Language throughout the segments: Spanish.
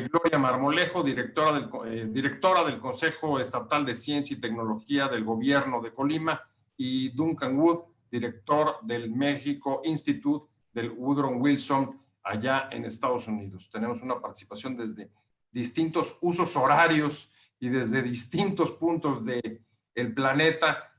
Gloria Marmolejo, directora del Consejo Estatal de Ciencia y Tecnología del Gobierno de Colima, y Duncan Wood, director del México Institute del Woodrow Wilson, allá en Estados Unidos. Tenemos una participación desde distintos usos horarios y desde distintos puntos del planeta,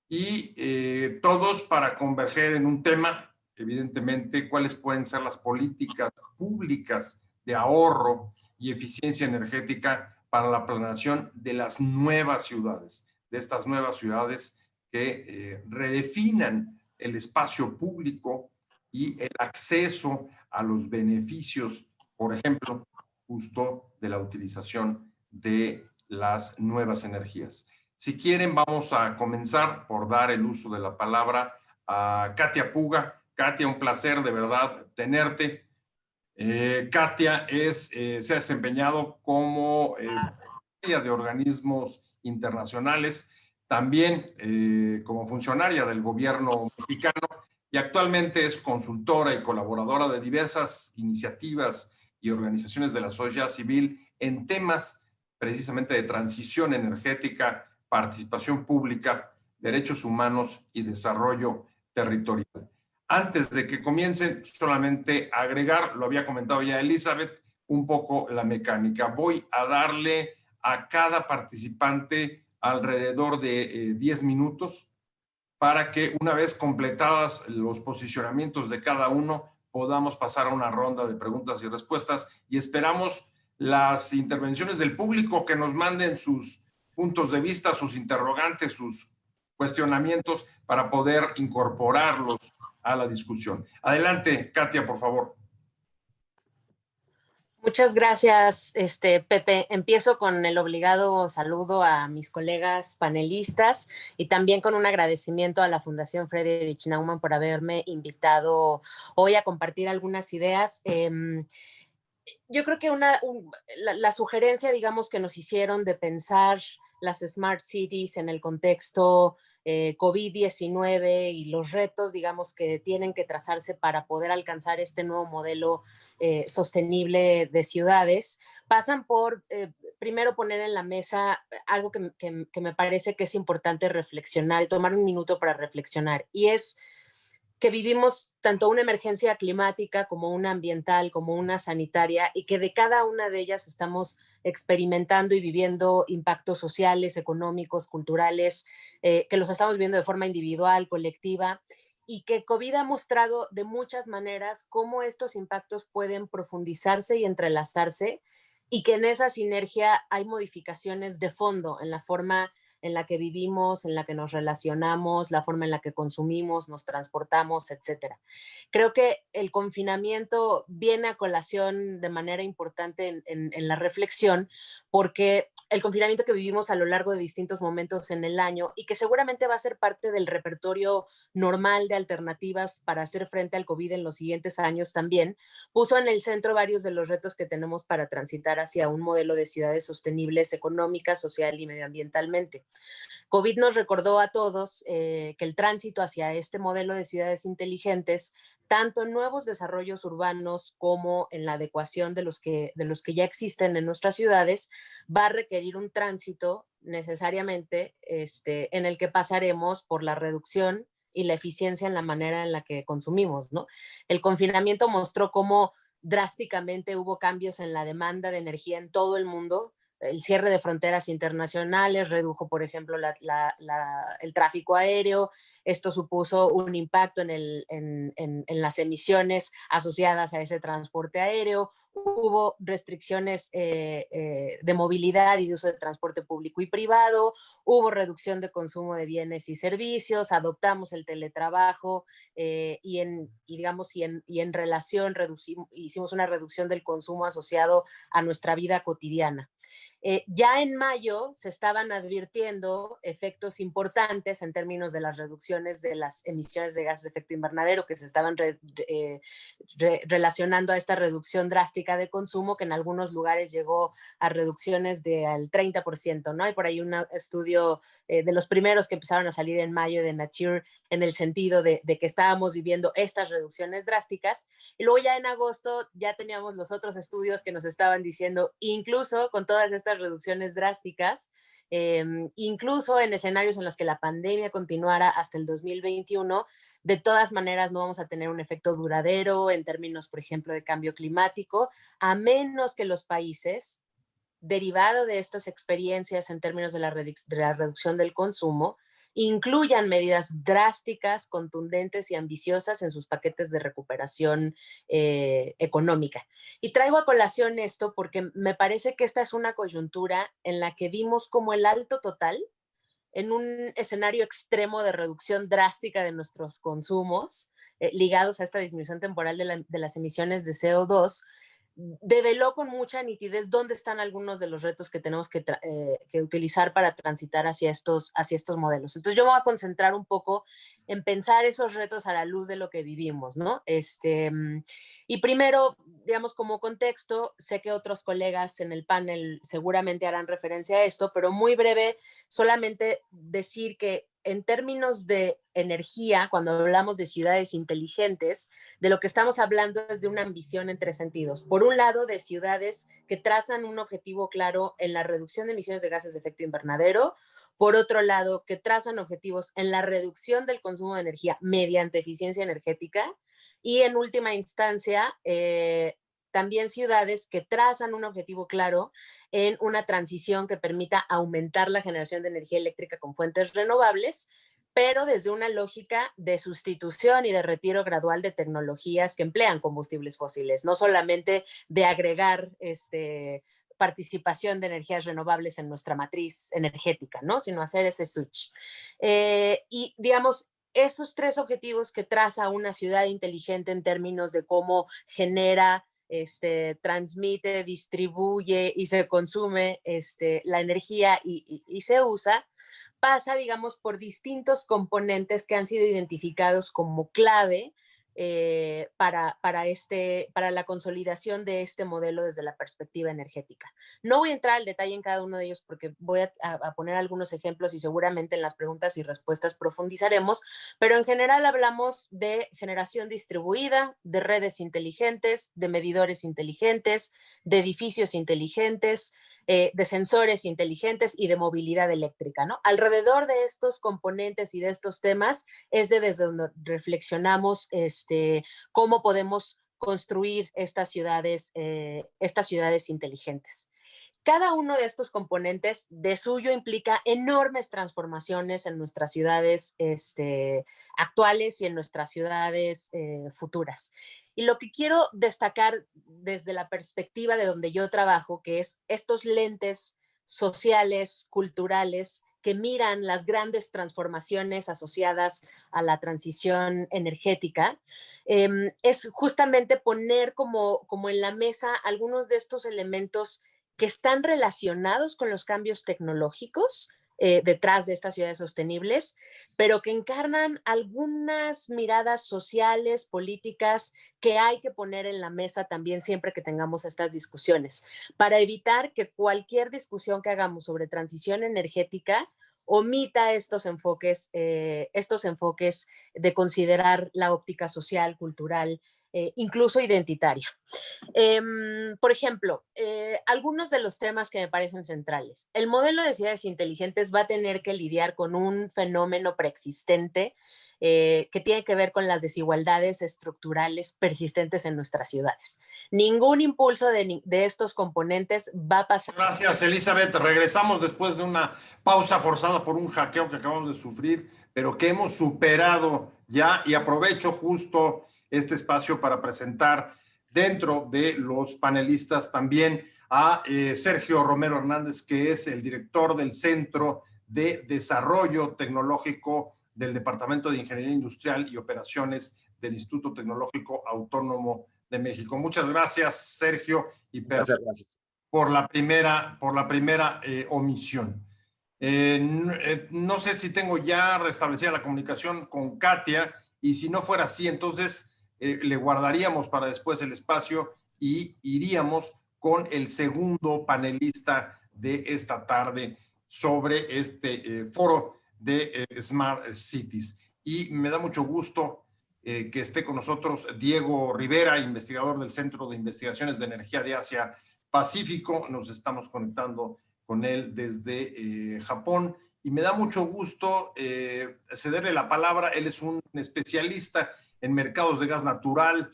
y todos para converger en un tema, evidentemente, cuáles pueden ser las políticas públicas de ahorro y eficiencia energética para la planeación de las nuevas ciudades, de estas nuevas ciudades que redefinan el espacio público y el acceso a los beneficios, por ejemplo, justo de la utilización de las nuevas energías. Si quieren, vamos a comenzar por dar el uso de la palabra a Katia Puga. Katia, un placer de verdad tenerte. Katia se ha desempeñado como funcionaria de organismos internacionales, también como funcionaria del gobierno mexicano, y actualmente es consultora y colaboradora de diversas iniciativas y organizaciones de la sociedad civil en temas precisamente de transición energética, participación pública, derechos humanos y desarrollo territorial. Antes de que comiencen, solamente agregar, lo había comentado ya Elizabeth, un poco la mecánica. Voy a darle a cada participante alrededor de 10 minutos para que, una vez completadas los posicionamientos de cada uno, podamos pasar a una ronda de preguntas y respuestas, y esperamos las intervenciones del público, que nos manden sus puntos de vista, sus interrogantes, sus cuestionamientos, para poder incorporarlos a la discusión. Adelante, Katia, por favor. Muchas gracias, Pepe. Empiezo con el obligado saludo a mis colegas panelistas y también con un agradecimiento a la Fundación Friedrich Naumann por haberme invitado hoy a compartir algunas ideas. Yo creo que la sugerencia, digamos, que nos hicieron de pensar las Smart Cities en el contexto COVID-19 y los retos, digamos, que tienen que trazarse para poder alcanzar este nuevo modelo sostenible de ciudades, pasan por, primero, poner en la mesa algo que me parece que es importante reflexionar, tomar un minuto para reflexionar, y es que vivimos tanto una emergencia climática como una ambiental, como una sanitaria, y que de cada una de ellas estamos experimentando y viviendo impactos sociales, económicos, culturales, que los estamos viendo de forma individual, colectiva, y que COVID ha mostrado de muchas maneras cómo estos impactos pueden profundizarse y entrelazarse, y que en esa sinergia hay modificaciones de fondo en la forma en la que vivimos, en la que nos relacionamos, la forma en la que consumimos, nos transportamos, etcétera. Creo que el confinamiento viene a colación de manera importante en la reflexión, porque el confinamiento que vivimos a lo largo de distintos momentos en el año, y que seguramente va a ser parte del repertorio normal de alternativas para hacer frente al COVID en los siguientes años también, puso en el centro varios de los retos que tenemos para transitar hacia un modelo de ciudades sostenibles económica, social y medioambientalmente. COVID nos recordó a todos que el tránsito hacia este modelo de ciudades inteligentes, tanto en nuevos desarrollos urbanos como en la adecuación de los que ya existen en nuestras ciudades, va a requerir un tránsito necesariamente en el que pasaremos por la reducción y la eficiencia en la manera en la que consumimos, ¿no? El confinamiento mostró cómo drásticamente hubo cambios en la demanda de energía en todo el mundo. El cierre de fronteras internacionales redujo, por ejemplo, el tráfico aéreo. Esto supuso un impacto en las emisiones asociadas a ese transporte aéreo. Hubo restricciones de movilidad y de uso de transporte público y privado. Hubo reducción de consumo de bienes y servicios. Adoptamos el teletrabajo y en relación hicimos una reducción del consumo asociado a nuestra vida cotidiana. Ya en mayo se estaban advirtiendo efectos importantes en términos de las reducciones de las emisiones de gases de efecto invernadero que se estaban relacionando a esta reducción drástica de consumo, que en algunos lugares llegó a reducciones del 30%, ¿no? Hay por ahí un estudio de los primeros que empezaron a salir en mayo de Nature en el sentido de que estábamos viviendo estas reducciones drásticas. Y luego ya en agosto ya teníamos los otros estudios que nos estaban diciendo, incluso con todas estas reducciones drásticas, incluso en escenarios en los que la pandemia continuara hasta el 2021, de todas maneras no vamos a tener un efecto duradero en términos, por ejemplo, de cambio climático, a menos que los países, derivado de estas experiencias en términos de la reducción del consumo, incluyan medidas drásticas, contundentes y ambiciosas en sus paquetes de recuperación económica. Y traigo a colación esto porque me parece que esta es una coyuntura en la que vimos como el alto total, en un escenario extremo de reducción drástica de nuestros consumos, ligados a esta disminución temporal de las emisiones de CO2, develó con mucha nitidez dónde están algunos de los retos que tenemos que utilizar para transitar hacia estos modelos. Entonces yo me voy a concentrar un poco en pensar esos retos a la luz de lo que vivimos, ¿no? Y primero, digamos, como contexto, sé que otros colegas en el panel seguramente harán referencia a esto, pero muy breve, solamente decir que en términos de energía, cuando hablamos de ciudades inteligentes, de lo que estamos hablando es de una ambición en tres sentidos. Por un lado, de ciudades que trazan un objetivo claro en la reducción de emisiones de gases de efecto invernadero. Por otro lado, que trazan objetivos en la reducción del consumo de energía mediante eficiencia energética. Y en última instancia, también ciudades que trazan un objetivo claro en una transición que permita aumentar la generación de energía eléctrica con fuentes renovables, pero desde una lógica de sustitución y de retiro gradual de tecnologías que emplean combustibles fósiles, no solamente de agregar participación de energías renovables en nuestra matriz energética, ¿no? Sino hacer ese switch. Y digamos, esos tres objetivos que traza una ciudad inteligente en términos de cómo genera, transmite, distribuye y se consume la energía y se usa, pasa, digamos, por distintos componentes que han sido identificados como clave para la consolidación de este modelo desde la perspectiva energética. No voy a entrar al detalle en cada uno de ellos porque voy a poner algunos ejemplos y seguramente en las preguntas y respuestas profundizaremos, pero en general hablamos de generación distribuida, de redes inteligentes, de medidores inteligentes, de edificios inteligentes, de sensores inteligentes y de movilidad eléctrica, ¿no? Alrededor de estos componentes y de estos temas es desde donde reflexionamos cómo podemos construir estas ciudades inteligentes. Cada uno de estos componentes de suyo implica enormes transformaciones en nuestras ciudades actuales y en nuestras ciudades futuras. Y lo que quiero destacar desde la perspectiva de donde yo trabajo, que es estos lentes sociales, culturales, que miran las grandes transformaciones asociadas a la transición energética, es justamente poner como en la mesa algunos de estos elementos que están relacionados con los cambios tecnológicos detrás de estas ciudades sostenibles, pero que encarnan algunas miradas sociales, políticas, que hay que poner en la mesa también siempre que tengamos estas discusiones, para evitar que cualquier discusión que hagamos sobre transición energética omita estos enfoques de considerar la óptica social, cultural, incluso identitaria. Por ejemplo, algunos de los temas que me parecen centrales. El modelo de ciudades inteligentes va a tener que lidiar con un fenómeno preexistente que tiene que ver con las desigualdades estructurales persistentes en nuestras ciudades. Ningún impulso de estos componentes va a pasar. Gracias, Elizabeth. Regresamos después de una pausa forzada por un hackeo que acabamos de sufrir, pero que hemos superado ya, y aprovecho justo este espacio para presentar dentro de los panelistas también a Sergio Romero Hernández, que es el director del Centro de Desarrollo Tecnológico del Departamento de Ingeniería Industrial y Operaciones del Instituto Tecnológico Autónomo de México. Muchas gracias, Sergio. Y gracias. por la primera omisión. No sé si tengo ya restablecida la comunicación con Katia, y si no fuera así, entonces le guardaríamos para después el espacio y iríamos con el segundo panelista de esta tarde sobre este foro de Smart Cities. Y me da mucho gusto que esté con nosotros Diego Rivera, investigador del Centro de Investigaciones de Energía de Asia Pacífico. Nos estamos conectando con él desde Japón, y me da mucho gusto cederle la palabra. Él es un especialista en mercados de gas natural,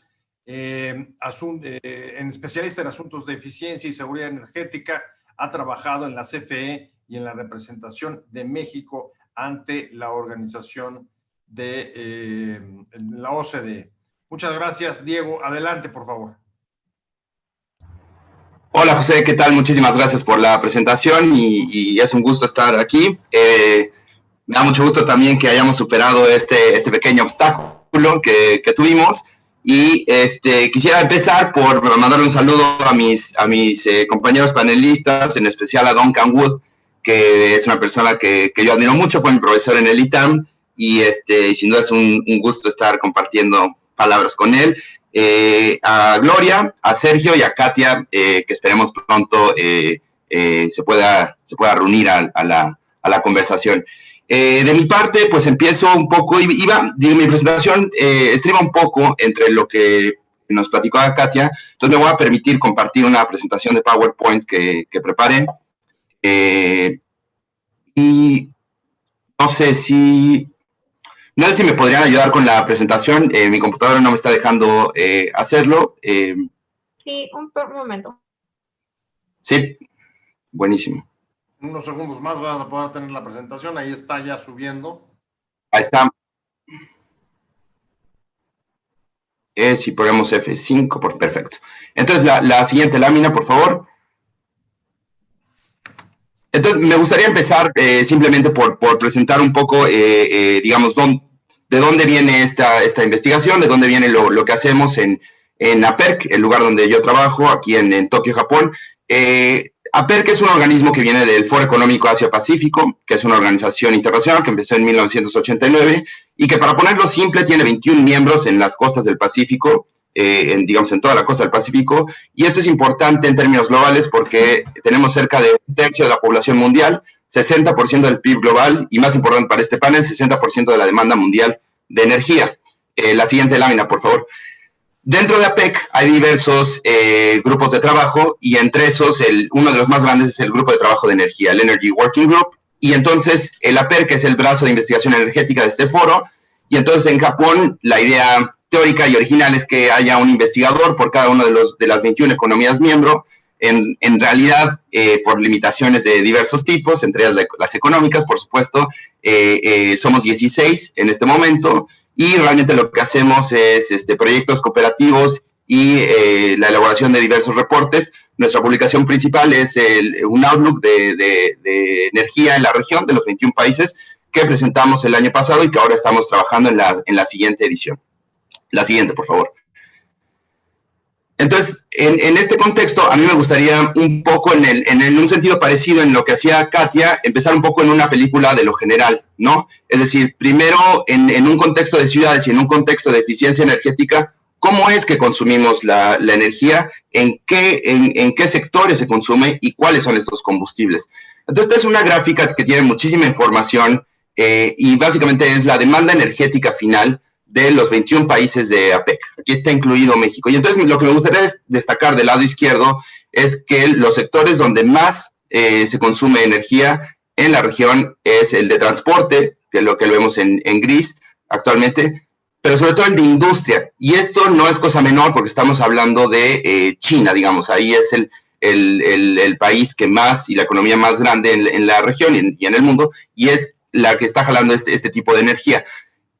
especialista en asuntos de eficiencia y seguridad energética. Ha trabajado en la CFE y en la representación de México ante la organización de la OCDE. Muchas gracias, Diego. Adelante, por favor. Hola, José, ¿qué tal? Muchísimas gracias por la presentación y es un gusto estar aquí. Me da mucho gusto también que hayamos superado este pequeño obstáculo que tuvimos, y quisiera empezar por mandar un saludo a mis compañeros panelistas, en especial a Duncan Wood, que es una persona que yo admiro mucho, fue mi profesor en el ITAM, y sin duda es un gusto estar compartiendo palabras con él. A Gloria, a Sergio y a Katia, que esperemos pronto se pueda reunir a la conversación. De mi parte, pues empiezo un poco, mi presentación estriba un poco entre lo que nos platicó a Katia, entonces me voy a permitir compartir una presentación de PowerPoint que preparé, y no sé si me podrían ayudar con la presentación. Mi computadora no me está dejando hacerlo. Sí, un momento. Sí, buenísimo. En unos segundos más vas a poder tener la presentación. Ahí está ya subiendo. Ahí está. Si ponemos F5, perfecto. Entonces, la siguiente lámina, por favor. Entonces, me gustaría empezar simplemente por presentar un poco, digamos, de dónde viene esta investigación, de dónde viene lo que hacemos en APERC, el lugar donde yo trabajo, aquí en Tokio, Japón. APERC es un organismo que viene del Foro Económico Asia-Pacífico, que es una organización internacional que empezó en 1989 y que, para ponerlo simple, tiene 21 miembros en las costas del Pacífico, en toda la costa del Pacífico, y esto es importante en términos globales porque tenemos cerca de un tercio de la población mundial, 60% del PIB global, y más importante para este panel, 60% de la demanda mundial de energía. La siguiente lámina, por favor. Dentro de APEC hay diversos grupos de trabajo, y entre esos uno de los más grandes es el Grupo de Trabajo de Energía, el Energy Working Group, y entonces el APEC es el brazo de investigación energética de este foro, y entonces en Japón la idea teórica y original es que haya un investigador por cada uno de las 21 economías miembro. En realidad, por limitaciones de diversos tipos, entre ellas las económicas, por supuesto, somos 16 en este momento, y realmente lo que hacemos es proyectos cooperativos y la elaboración de diversos reportes. Nuestra publicación principal es un outlook de energía en la región de los 21 países que presentamos el año pasado y que ahora estamos trabajando en la siguiente edición. La siguiente, por favor. Entonces, en este contexto, a mí me gustaría un poco, en un sentido parecido en lo que hacía Katia, empezar un poco en una película de lo general, ¿no? Es decir, primero, en un contexto de ciudades y en un contexto de eficiencia energética, ¿cómo es que consumimos la energía? ¿En qué sectores se consume? ¿Y cuáles son estos combustibles? Entonces, esta es una gráfica que tiene muchísima información y básicamente es la demanda energética final de los 21 países de APEC. Aquí está incluido México. Y entonces lo que me gustaría destacar del lado izquierdo es que los sectores donde más se consume energía en la región es el de transporte, que es lo que vemos en gris actualmente, pero sobre todo el de industria. Y esto no es cosa menor porque estamos hablando de China, digamos. Ahí es el país que más y la economía más grande en la región y en el mundo, y es la que está jalando este tipo de energía.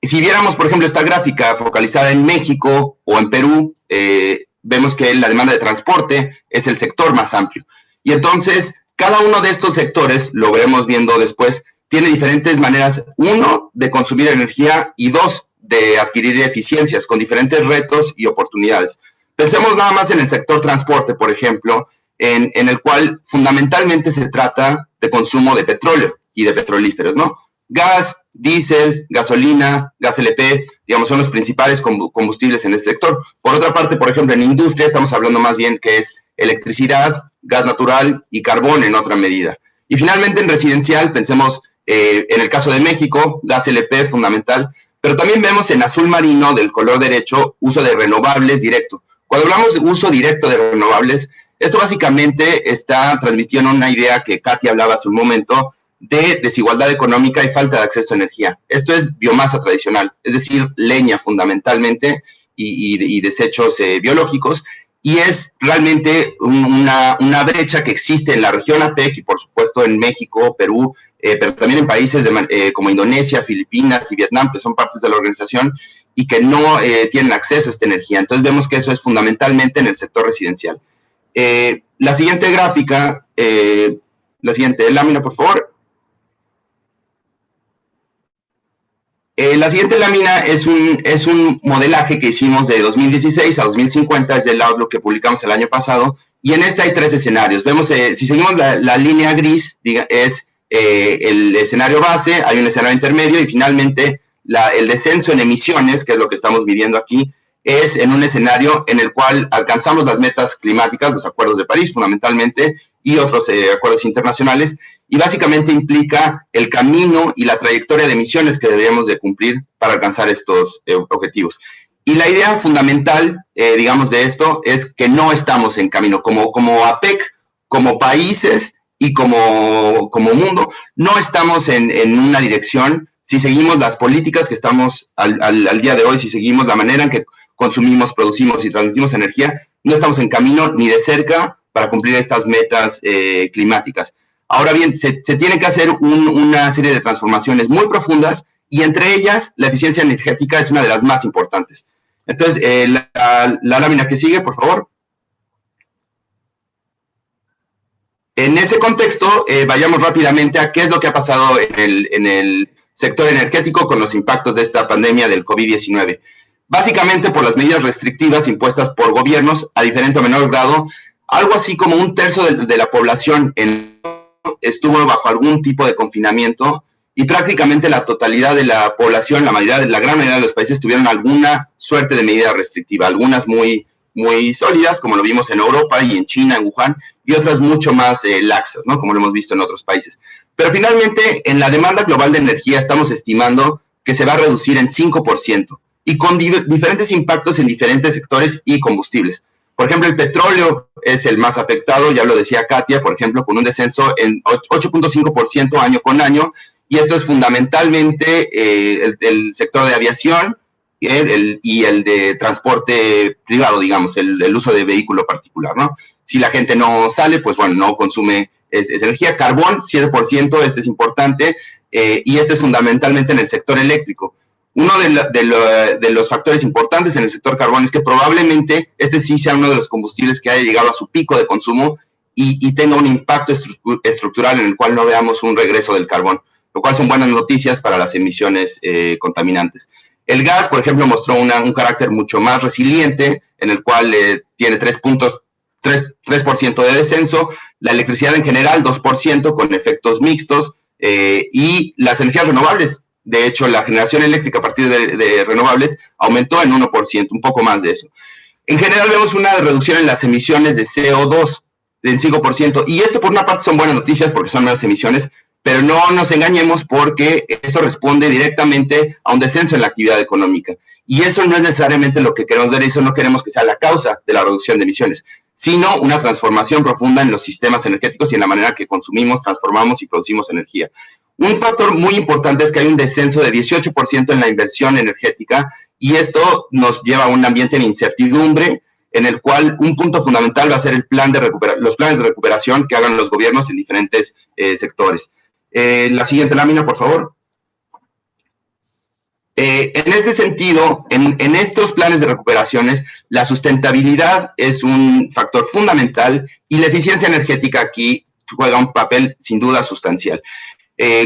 Si viéramos, por ejemplo, esta gráfica focalizada en México o en Perú, vemos que la demanda de transporte es el sector más amplio. Y entonces, cada uno de estos sectores, lo veremos viendo después, tiene diferentes maneras, uno, de consumir energía y dos, de adquirir eficiencias con diferentes retos y oportunidades. Pensemos nada más en el sector transporte, por ejemplo. en el cual fundamentalmente se trata de consumo de petróleo y de petrolíferos, ¿no? Gas, diésel, gasolina, gas LP, digamos, son los principales combustibles en este sector. Por otra parte, por ejemplo, en industria estamos hablando más bien que es electricidad, gas natural y carbón en otra medida. Y finalmente en residencial, pensemos en el caso de México, gas LP fundamental, pero también vemos en azul marino del color derecho uso de renovables directo. Cuando hablamos de uso directo de renovables, esto básicamente está transmitiendo una idea que Katy hablaba hace un momento de desigualdad económica y falta de acceso a energía. Esto es biomasa tradicional, es decir, leña fundamentalmente y desechos biológicos, y es realmente una brecha que existe en la región APEC y por supuesto en México, Perú, pero también en países como Indonesia, Filipinas y Vietnam, que son partes de la organización y que no tienen acceso a esta energía. Entonces vemos que eso es fundamentalmente en el sector residencial. La siguiente gráfica, la siguiente lámina, por favor. La siguiente lámina es un modelaje que hicimos de 2016 a 2050, es del Outlook que publicamos el año pasado, y en este hay 3 escenarios. Vemos, si seguimos la línea gris, es el escenario base, hay un escenario intermedio, y finalmente el descenso en emisiones, que es lo que estamos midiendo aquí, es en un escenario en el cual alcanzamos las metas climáticas, los acuerdos de París fundamentalmente, y otros acuerdos internacionales, y básicamente implica el camino y la trayectoria de emisiones que deberíamos de cumplir para alcanzar estos objetivos. Y la idea fundamental, digamos, de esto es que no estamos en camino, como APEC, como países y como mundo, no estamos en una dirección. Si seguimos las políticas que estamos al día de hoy, si seguimos la manera en que consumimos, producimos y transmitimos energía, no estamos en camino ni de cerca para cumplir estas metas climáticas. Ahora bien, se tiene que hacer una serie de transformaciones muy profundas y entre ellas la eficiencia energética es una de las más importantes. Entonces, la lámina que sigue, por favor. En ese contexto, vayamos rápidamente a qué es lo que ha pasado en el sector energético con los impactos de esta pandemia del COVID-19. Básicamente por las medidas restrictivas impuestas por gobiernos a diferente o menor grado, algo así como 1/3 de la población estuvo bajo algún tipo de confinamiento y prácticamente la totalidad de la población, la gran mayoría de los países tuvieron alguna suerte de medida restrictiva, algunas muy sólidas, como lo vimos en Europa y en China, en Wuhan, y otras mucho más laxas, ¿no? Como lo hemos visto en otros países. Pero finalmente, en la demanda global de energía estamos estimando que se va a reducir en 5%, y con diferentes impactos en diferentes sectores y combustibles. Por ejemplo, el petróleo es el más afectado, ya lo decía Katia, por ejemplo, con un descenso en 8.5% año con año, y esto es fundamentalmente el sector de aviación y el de transporte privado, digamos, el uso de vehículo particular, ¿no? Si la gente no sale, pues bueno, no consume esa energía. Carbón, 7%, este es importante, y este es fundamentalmente en el sector eléctrico. Uno de los factores importantes en el sector carbón es que probablemente este sí sea uno de los combustibles que haya llegado a su pico de consumo y tenga un impacto estructural en el cual no veamos un regreso del carbón, lo cual son buenas noticias para las emisiones contaminantes. El gas, por ejemplo, mostró un carácter mucho más resiliente, en el cual tiene 3% de descenso, la electricidad en general 2% con efectos mixtos, y las energías renovables. De hecho, la generación eléctrica a partir de renovables aumentó en 1%, un poco más de eso. En general vemos una reducción en las emisiones de CO2 del 5%, y esto por una parte son buenas noticias porque son menos emisiones, pero no nos engañemos porque esto responde directamente a un descenso en la actividad económica. Y eso no es necesariamente lo que queremos ver, eso no queremos que sea la causa de la reducción de emisiones, sino una transformación profunda en los sistemas energéticos y en la manera que consumimos, transformamos y producimos energía. Un factor muy importante es que hay un descenso de 18% en la inversión energética, y esto nos lleva a un ambiente de incertidumbre en el cual un punto fundamental va a ser los planes de recuperación que hagan los gobiernos en diferentes sectores. La siguiente lámina, por favor. En ese sentido, en estos planes de recuperaciones, la sustentabilidad es un factor fundamental y la eficiencia energética aquí juega un papel sin duda sustancial.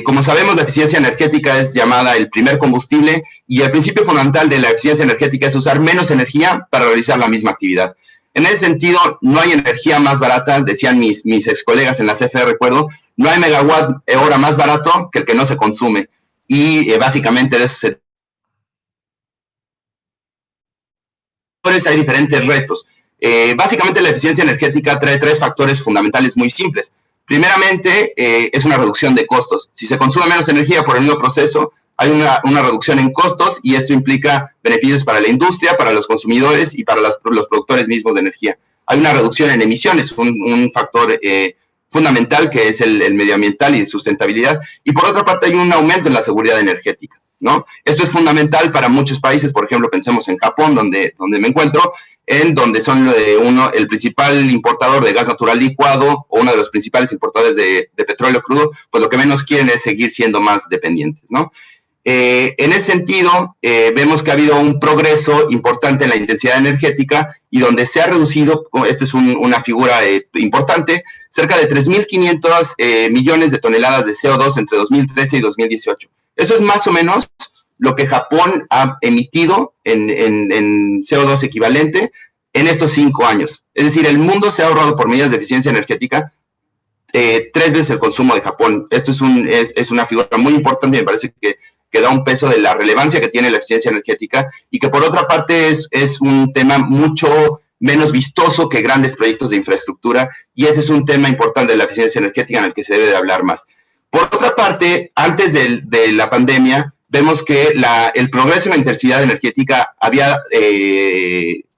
Como sabemos, la eficiencia energética es llamada el primer combustible, y el principio fundamental de la eficiencia energética es usar menos energía para realizar la misma actividad. En ese sentido, no hay energía más barata, decían mis ex colegas en la CFE, recuerdo, no hay megawatt hora más barato que el que no se consume. Y básicamente de eso se... Hay diferentes retos. Básicamente la eficiencia energética trae 3 factores fundamentales muy simples. Primeramente, es una reducción de costos. Si se consume menos energía por el mismo proceso, hay una reducción en costos y esto implica beneficios para la industria, para los consumidores y para los productores mismos de energía. Hay una reducción en emisiones, un factor fundamental que es el medioambiental y de sustentabilidad. Y por otra parte hay un aumento en la seguridad energética, ¿no? Esto es fundamental para muchos países, por ejemplo, pensemos en Japón, donde me encuentro, en donde son el principal importador de gas natural licuado o uno de los principales importadores de petróleo crudo, pues lo que menos quieren es seguir siendo más dependientes, ¿no? En ese sentido, vemos que ha habido un progreso importante en la intensidad energética y donde se ha reducido, esta es una figura importante, cerca de 3.500 millones de toneladas de CO2 entre 2013 y 2018. Eso es más o menos lo que Japón ha emitido en CO2 equivalente en estos 5 años. Es decir, el mundo se ha ahorrado por medidas de eficiencia energética 3 veces el consumo de Japón. Esto es una figura muy importante y me parece que da un peso de la relevancia que tiene la eficiencia energética y que por otra parte es un tema mucho menos vistoso que grandes proyectos de infraestructura y ese es un tema importante de la eficiencia energética en el que se debe de hablar más. Por otra parte, antes de la pandemia, vemos que el progreso en la intensidad energética había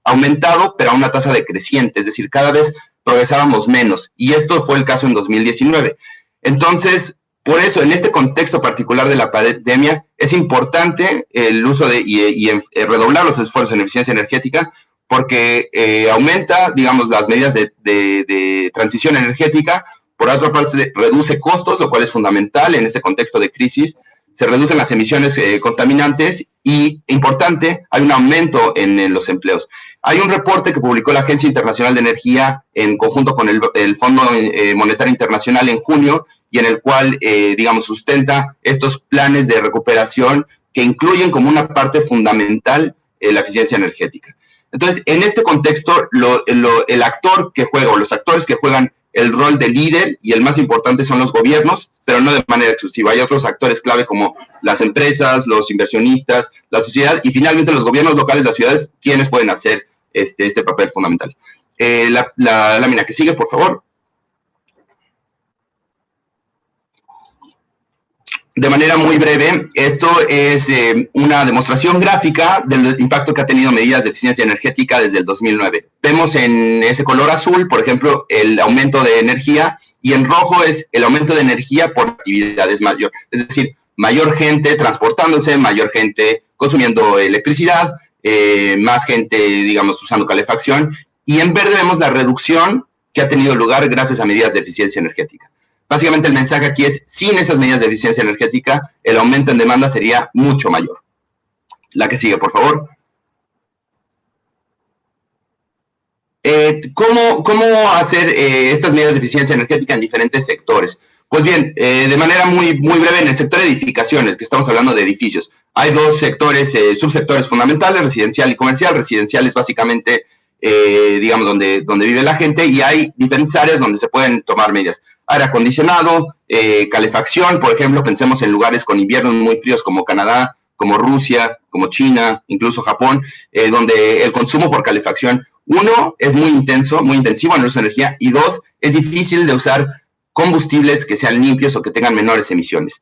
aumentado, pero a una tasa decreciente, es decir, cada vez progresábamos menos, y esto fue el caso en 2019. Entonces, por eso, en este contexto particular de la pandemia, es importante el uso y redoblar los esfuerzos en eficiencia energética, porque aumenta, digamos, las medidas de transición energética. Por otra parte, reduce costos, lo cual es fundamental en este contexto de crisis. Se reducen las emisiones contaminantes y, importante, hay un aumento en los empleos. Hay un reporte que publicó la Agencia Internacional de Energía en conjunto con el Fondo Monetario Internacional en junio y en el cual, digamos, sustenta estos planes de recuperación que incluyen como una parte fundamental la eficiencia energética. Entonces, en este contexto, el actor que juega o los actores que juegan el rol de líder y el más importante son los gobiernos, pero no de manera exclusiva. Hay otros actores clave como las empresas, los inversionistas, la sociedad y finalmente los gobiernos locales, las ciudades, quienes pueden hacer este papel fundamental. La lámina que sigue, por favor. De manera muy breve, esto es una demostración gráfica del impacto que ha tenido medidas de eficiencia energética desde el 2009. Vemos en ese color azul, por ejemplo, el aumento de energía y en rojo es el aumento de energía por actividades mayor. Es decir, mayor gente transportándose, mayor gente consumiendo electricidad, más gente, digamos, usando calefacción. Y en verde vemos la reducción que ha tenido lugar gracias a medidas de eficiencia energética. Básicamente el mensaje aquí es, sin esas medidas de eficiencia energética, el aumento en demanda sería mucho mayor. La que sigue, por favor. ¿Cómo hacer estas medidas de eficiencia energética en diferentes sectores? Pues bien, de manera muy breve, en el sector de edificaciones, que estamos hablando de edificios, hay 2 sectores, subsectores fundamentales, residencial y comercial. Residencial es básicamente, digamos, donde vive la gente, y hay diferentes áreas donde se pueden tomar medidas. Aire acondicionado, calefacción, por ejemplo, pensemos en lugares con inviernos muy fríos como Canadá, como Rusia, como China, incluso Japón, donde el consumo por calefacción, 1, es muy intensivo en el uso de energía, y 2, es difícil de usar combustibles que sean limpios o que tengan menores emisiones.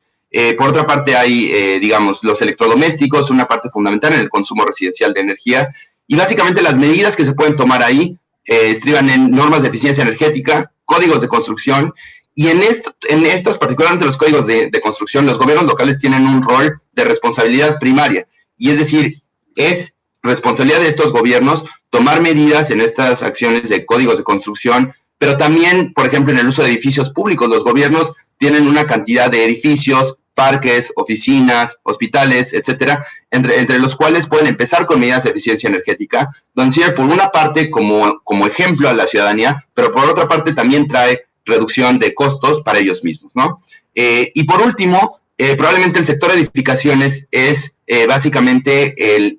Por otra parte, hay, digamos, los electrodomésticos, una parte fundamental en el consumo residencial de energía, y básicamente las medidas que se pueden tomar ahí estriban en normas de eficiencia energética, códigos de construcción, y en estos, particularmente los códigos de construcción, los gobiernos locales tienen un rol de responsabilidad primaria, y es decir, es responsabilidad de estos gobiernos tomar medidas en estas acciones de códigos de construcción, pero también, por ejemplo, en el uso de edificios públicos, los gobiernos tienen una cantidad de edificios, parques, oficinas, hospitales, etcétera, entre los cuales pueden empezar con medidas de eficiencia energética, donde sirve por una parte como ejemplo a la ciudadanía, pero por otra parte también trae reducción de costos para ellos mismos, ¿no? Y por último, probablemente el sector de edificaciones es básicamente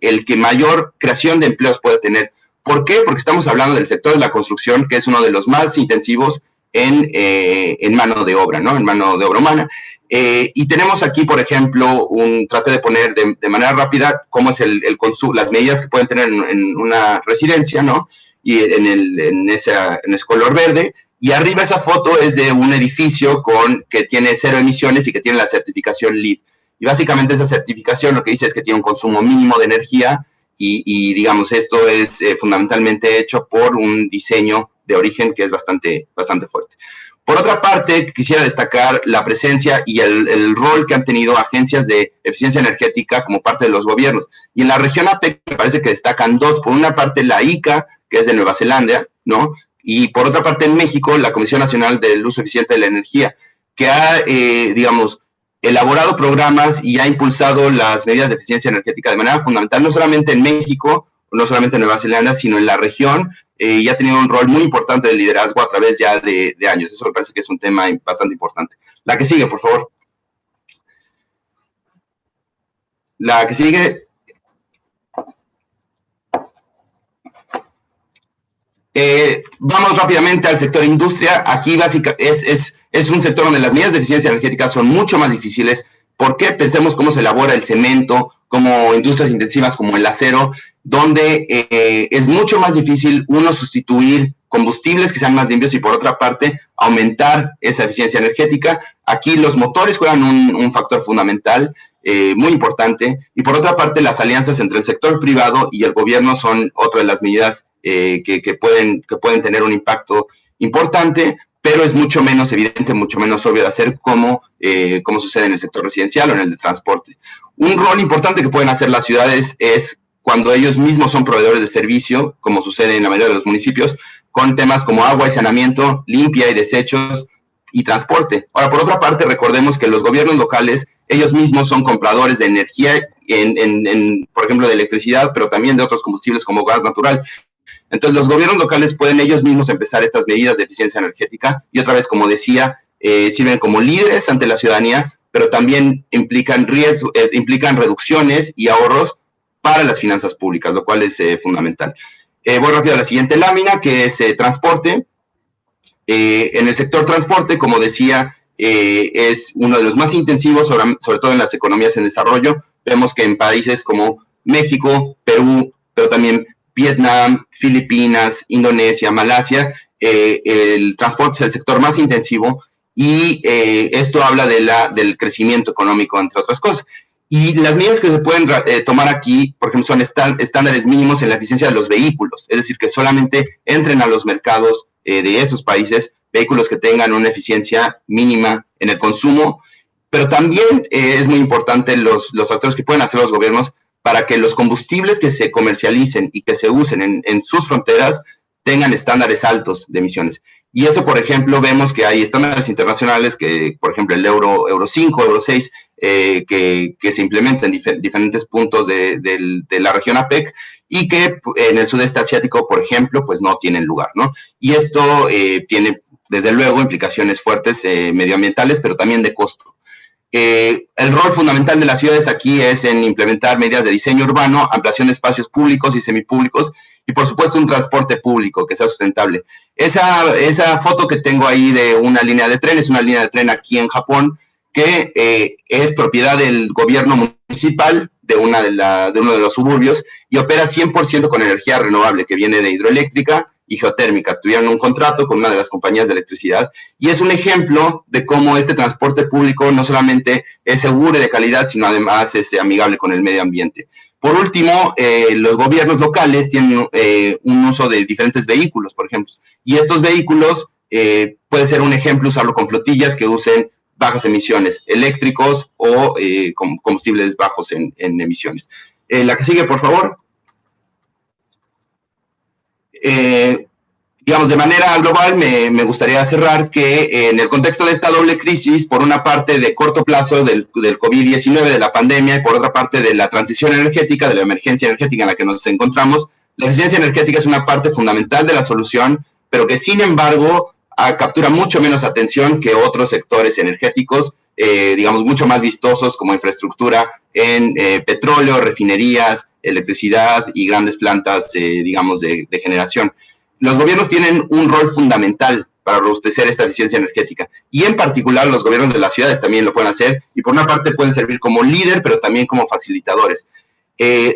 el que mayor creación de empleos puede tener, ¿Por qué? Porque estamos hablando del sector de la construcción, que es uno de los más intensivos en mano de obra, ¿no? En mano de obra humana. Y tenemos aquí, por ejemplo, traté de poner de manera rápida cómo es las medidas que pueden tener en una residencia, ¿no? Y en ese color verde. Y arriba esa foto es de un edificio que tiene 0 emisiones y que tiene la certificación LEED. Y básicamente esa certificación lo que dice es que tiene un consumo mínimo de energía y digamos, esto es fundamentalmente hecho por un diseño de origen que es bastante fuerte. Por otra parte, quisiera destacar la presencia y el rol que han tenido agencias de eficiencia energética como parte de los gobiernos. Y en la región APEC me parece que destacan 2. Por una parte, la ICA, que es de Nueva Zelanda, ¿no? Y por otra parte, en México, la Comisión Nacional del Uso Eficiente de la Energía, que ha, digamos, elaborado programas y ha impulsado las medidas de eficiencia energética de manera fundamental, no solamente en México, no solamente en Nueva Zelanda, sino en la región, y ha tenido un rol muy importante de liderazgo a través ya de años. Eso me parece que es un tema bastante importante. La que sigue, por favor. La que sigue. Vamos rápidamente al sector industria. Aquí básicamente es un sector donde las medidas de eficiencia energética son mucho más difíciles. ¿Por qué? Pensemos cómo se elabora el cemento, como industrias intensivas como el acero, donde es mucho más difícil sustituir combustibles que sean más limpios y por otra parte aumentar esa eficiencia energética. Aquí los motores juegan un factor fundamental, muy importante, y por otra parte las alianzas entre el sector privado y el gobierno son otra de las medidas que pueden tener un impacto importante, pero es mucho menos evidente, mucho menos obvio de hacer como sucede en el sector residencial o en el de transporte. Un rol importante que pueden hacer las ciudades es cuando ellos mismos son proveedores de servicio, como sucede en la mayoría de los municipios, con temas como agua y saneamiento, limpia y desechos y transporte. Ahora, por otra parte, recordemos que los gobiernos locales, ellos mismos son compradores de energía, por ejemplo, de electricidad, pero también de otros combustibles como gas natural. Entonces, los gobiernos locales pueden ellos mismos empezar estas medidas de eficiencia energética y otra vez, como decía, sirven como líderes ante la ciudadanía, pero también implican reducciones y ahorros para las finanzas públicas, lo cual es fundamental. Voy rápido a la siguiente lámina, que es transporte. En el sector transporte, como decía, es uno de los más intensivos, sobre todo en las economías en desarrollo. Vemos que en países como México, Perú, pero también Vietnam, Filipinas, Indonesia, Malasia, el transporte es el sector más intensivo y esto habla del crecimiento económico, entre otras cosas. Y las medidas que se pueden tomar aquí, por ejemplo, son estándares mínimos en la eficiencia de los vehículos, es decir, que solamente entren a los mercados de esos países vehículos que tengan una eficiencia mínima en el consumo, pero también es muy importante los factores que pueden hacer los gobiernos para que los combustibles que se comercialicen y que se usen en sus fronteras tengan estándares altos de emisiones. Y eso, por ejemplo, vemos que hay estándares internacionales que, por ejemplo, el Euro 5, Euro 6, que se implementan en diferentes puntos de la región APEC y que en el sudeste asiático, por ejemplo, pues no tienen lugar, ¿no? Y esto tiene, desde luego, implicaciones fuertes medioambientales, pero también de costo. El rol fundamental de las ciudades aquí es en implementar medidas de diseño urbano, ampliación de espacios públicos y semipúblicos y, por supuesto, un transporte público que sea sustentable. Esa foto que tengo ahí de una línea de tren es una línea de tren aquí en Japón que es propiedad del gobierno municipal de uno de los suburbios y opera 100% con energía renovable que viene de hidroeléctrica y geotérmica. Tuvieron un contrato con una de las compañías de electricidad y es un ejemplo de cómo este transporte público no solamente es seguro y de calidad, sino además es amigable con el medio ambiente. Por último, los gobiernos locales tienen un uso de diferentes vehículos, por ejemplo, y estos vehículos puede ser un ejemplo usarlo con flotillas que usen bajas emisiones, eléctricos o combustibles bajos en emisiones. La que sigue, por favor. Digamos, de manera global, me gustaría cerrar que en el contexto de esta doble crisis, por una parte de corto plazo del COVID-19, de la pandemia, y por otra parte de la transición energética, de la emergencia energética en la que nos encontramos, la eficiencia energética es una parte fundamental de la solución, pero que sin embargo captura mucho menos atención que otros sectores energéticos digamos, mucho más vistosos como infraestructura en petróleo, refinerías, electricidad y grandes plantas, digamos, de generación. Los gobiernos tienen un rol fundamental para robustecer esta eficiencia energética. Y en particular los gobiernos de las ciudades también lo pueden hacer y por una parte pueden servir como líder, pero también como facilitadores.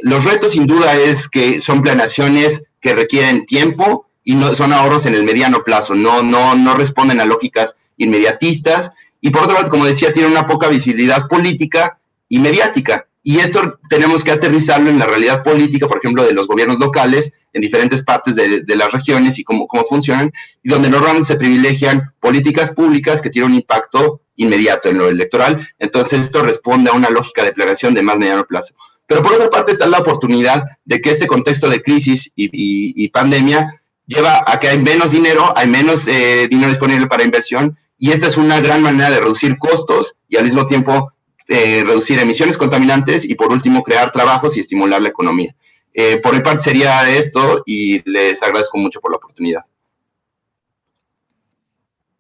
Los retos sin duda es que son planeaciones que requieren tiempo y no, son ahorros en el mediano plazo, no responden a lógicas inmediatistas y por otra parte, como decía, tienen una poca visibilidad política y mediática. Y esto tenemos que aterrizarlo en la realidad política, por ejemplo, de los gobiernos locales en diferentes partes de las regiones y cómo funcionan, y donde normalmente se privilegian políticas públicas que tienen un impacto inmediato en lo electoral. Entonces, esto responde a una lógica de planeación de más mediano plazo. Pero por otra parte está la oportunidad de que este contexto de crisis y pandemia lleva a que hay menos dinero disponible para inversión, y esta es una gran manera de reducir costos y al mismo tiempo reducir emisiones contaminantes y por último crear trabajos y estimular la economía. Por mi parte sería esto y les agradezco mucho por la oportunidad.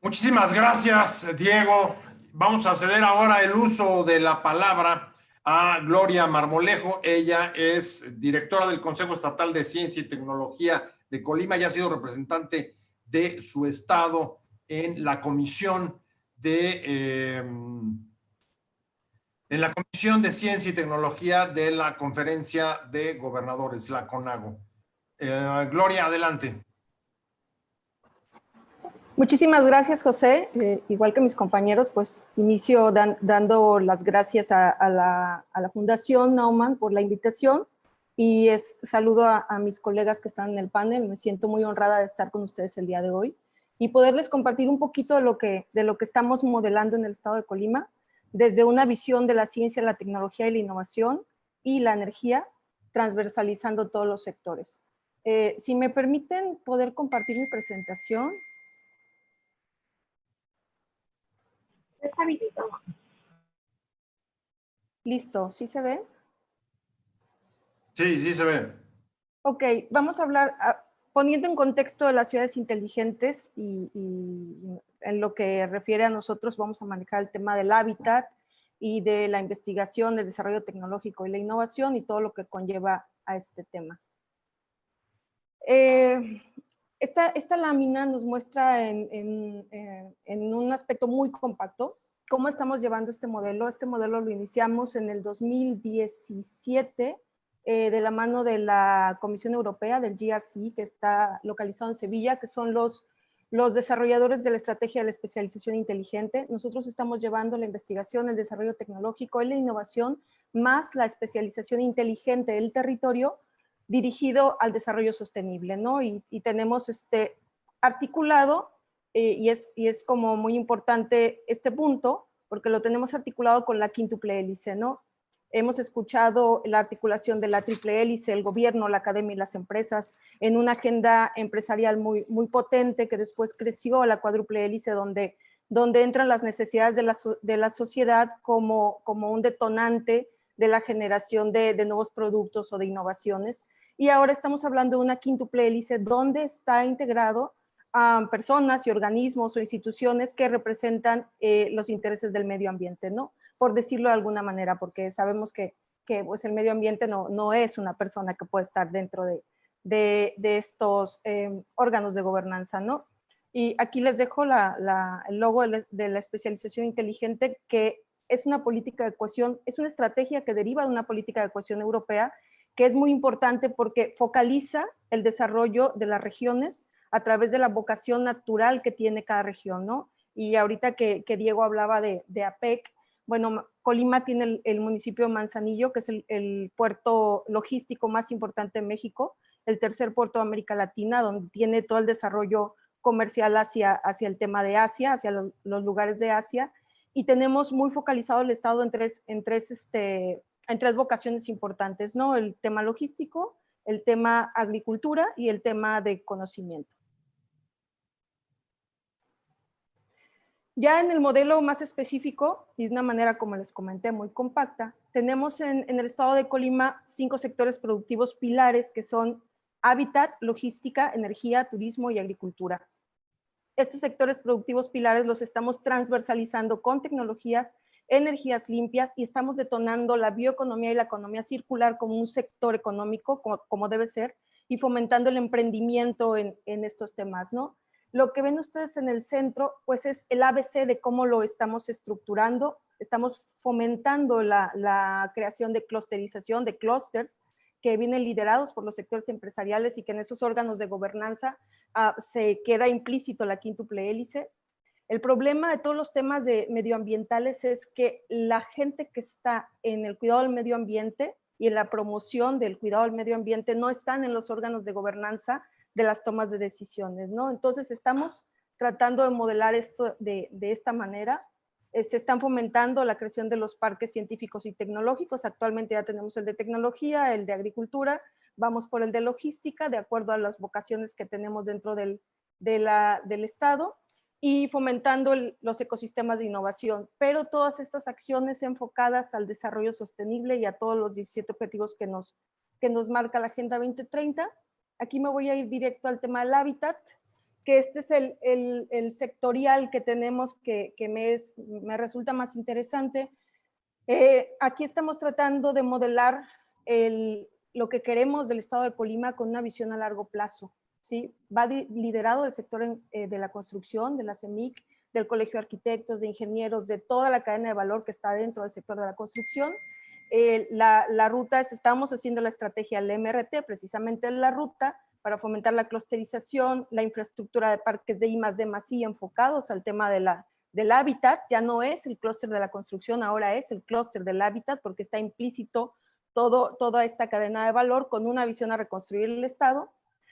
Muchísimas gracias, Diego. Vamos a ceder ahora el uso de la palabra a Gloria Marmolejo. Ella es directora del Consejo Estatal de Ciencia y Tecnología de Colima y ha sido representante de su estado en la Comisión de Ciencia y Tecnología de la Conferencia de Gobernadores, la CONAGO. Gloria, adelante. Muchísimas gracias, José. Igual que mis compañeros, pues inicio dando las gracias a la Fundación Naumann por la invitación y saludo a mis colegas que están en el panel. Me siento muy honrada de estar con ustedes el día de hoy y poderles compartir un poquito de lo que estamos modelando en el estado de Colima, desde una visión de la ciencia, la tecnología y la innovación y la energía, transversalizando todos los sectores. Si me permiten poder compartir mi presentación. Está habilitado. Listo, ¿sí se ve? Sí, sí se ve. Ok, vamos a hablar, poniendo en contexto de las ciudades inteligentes y en lo que refiere a nosotros, vamos a manejar el tema del hábitat y de la investigación, del desarrollo tecnológico y la innovación y todo lo que conlleva a este tema. Esta lámina nos muestra en un aspecto muy compacto cómo estamos llevando este modelo. Este modelo lo iniciamos en el 2017 de la mano de la Comisión Europea, del GRC, que está localizado en Sevilla, que son los desarrolladores de la estrategia de la especialización inteligente. Nosotros estamos llevando la investigación, el desarrollo tecnológico y la innovación, más la especialización inteligente del territorio, dirigido al desarrollo sostenible, ¿no? Y tenemos articulado, y es como muy importante este punto, porque lo tenemos articulado con la quíntuple hélice, ¿no? Hemos escuchado la articulación de la triple hélice, el gobierno, la academia y las empresas, en una agenda empresarial muy, muy potente que después creció a la cuádruple hélice, donde entran las necesidades de la sociedad como un detonante de la generación de nuevos productos o de innovaciones. Y ahora estamos hablando de una quíntuple hélice donde está integrado a personas y organismos o instituciones que representan los intereses del medio ambiente, ¿no? Por decirlo de alguna manera, porque sabemos que pues el medio ambiente no es una persona que puede estar dentro de estos órganos de gobernanza, ¿no? Y aquí les dejo el logo de la especialización inteligente, que es una política de cohesión, es una estrategia que deriva de una política de cohesión europea, que es muy importante porque focaliza el desarrollo de las regiones a través de la vocación natural que tiene cada región, ¿no? Y ahorita que Diego hablaba de APEC, bueno, Colima tiene el municipio de Manzanillo, que es el puerto logístico más importante de México, el tercer puerto de América Latina, donde tiene todo el desarrollo comercial hacia el tema de Asia, hacia los lugares de Asia, y tenemos muy focalizado el estado en tres vocaciones importantes, ¿no? El tema logístico, el tema agricultura y el tema de conocimiento. Ya en el modelo más específico, y de una manera, como les comenté, muy compacta, tenemos en el estado de Colima 5 sectores productivos pilares que son hábitat, logística, energía, turismo y agricultura. estos sectores productivos pilares los estamos transversalizando con tecnologías, energías limpias, y estamos detonando la bioeconomía y la economía circular como un sector económico, como debe ser, y fomentando el emprendimiento en estos temas, ¿no? Lo que ven ustedes en el centro, pues es el ABC de cómo lo estamos estructurando. Estamos fomentando la creación de clusterización, de clústeres, que vienen liderados por los sectores empresariales y que en esos órganos de gobernanza se queda implícito la quíntuple hélice. El problema de todos los temas medioambientales es que la gente que está en el cuidado del medio ambiente y en la promoción del cuidado del medio ambiente no están en los órganos de gobernanza de las tomas de decisiones, ¿no? Entonces estamos tratando de modelar esto de esta manera. Se están fomentando la creación de los parques científicos y tecnológicos. Actualmente ya tenemos el de tecnología, el de agricultura, vamos por el de logística, de acuerdo a las vocaciones que tenemos dentro del Estado, y fomentando los ecosistemas de innovación. Pero todas estas acciones enfocadas al desarrollo sostenible y a todos los 17 objetivos que nos marca la Agenda 2030. Aquí me voy a ir directo al tema del hábitat, que este es el sectorial que tenemos que me resulta más interesante. Aquí estamos tratando de modelar lo que queremos del Estado de Colima con una visión a largo plazo, ¿sí? Va liderado el sector de la construcción, de la CEMIC, del Colegio de Arquitectos, de Ingenieros, de toda la cadena de valor que está dentro del sector de la construcción. La ruta estamos haciendo la estrategia del MRT, precisamente la ruta, para fomentar la clusterización, la infraestructura de parques de I+D+I enfocados al tema del hábitat. Ya no es el clúster de la construcción, ahora es el clúster del hábitat, porque está implícito toda esta cadena de valor con una visión a reconstruir el Estado.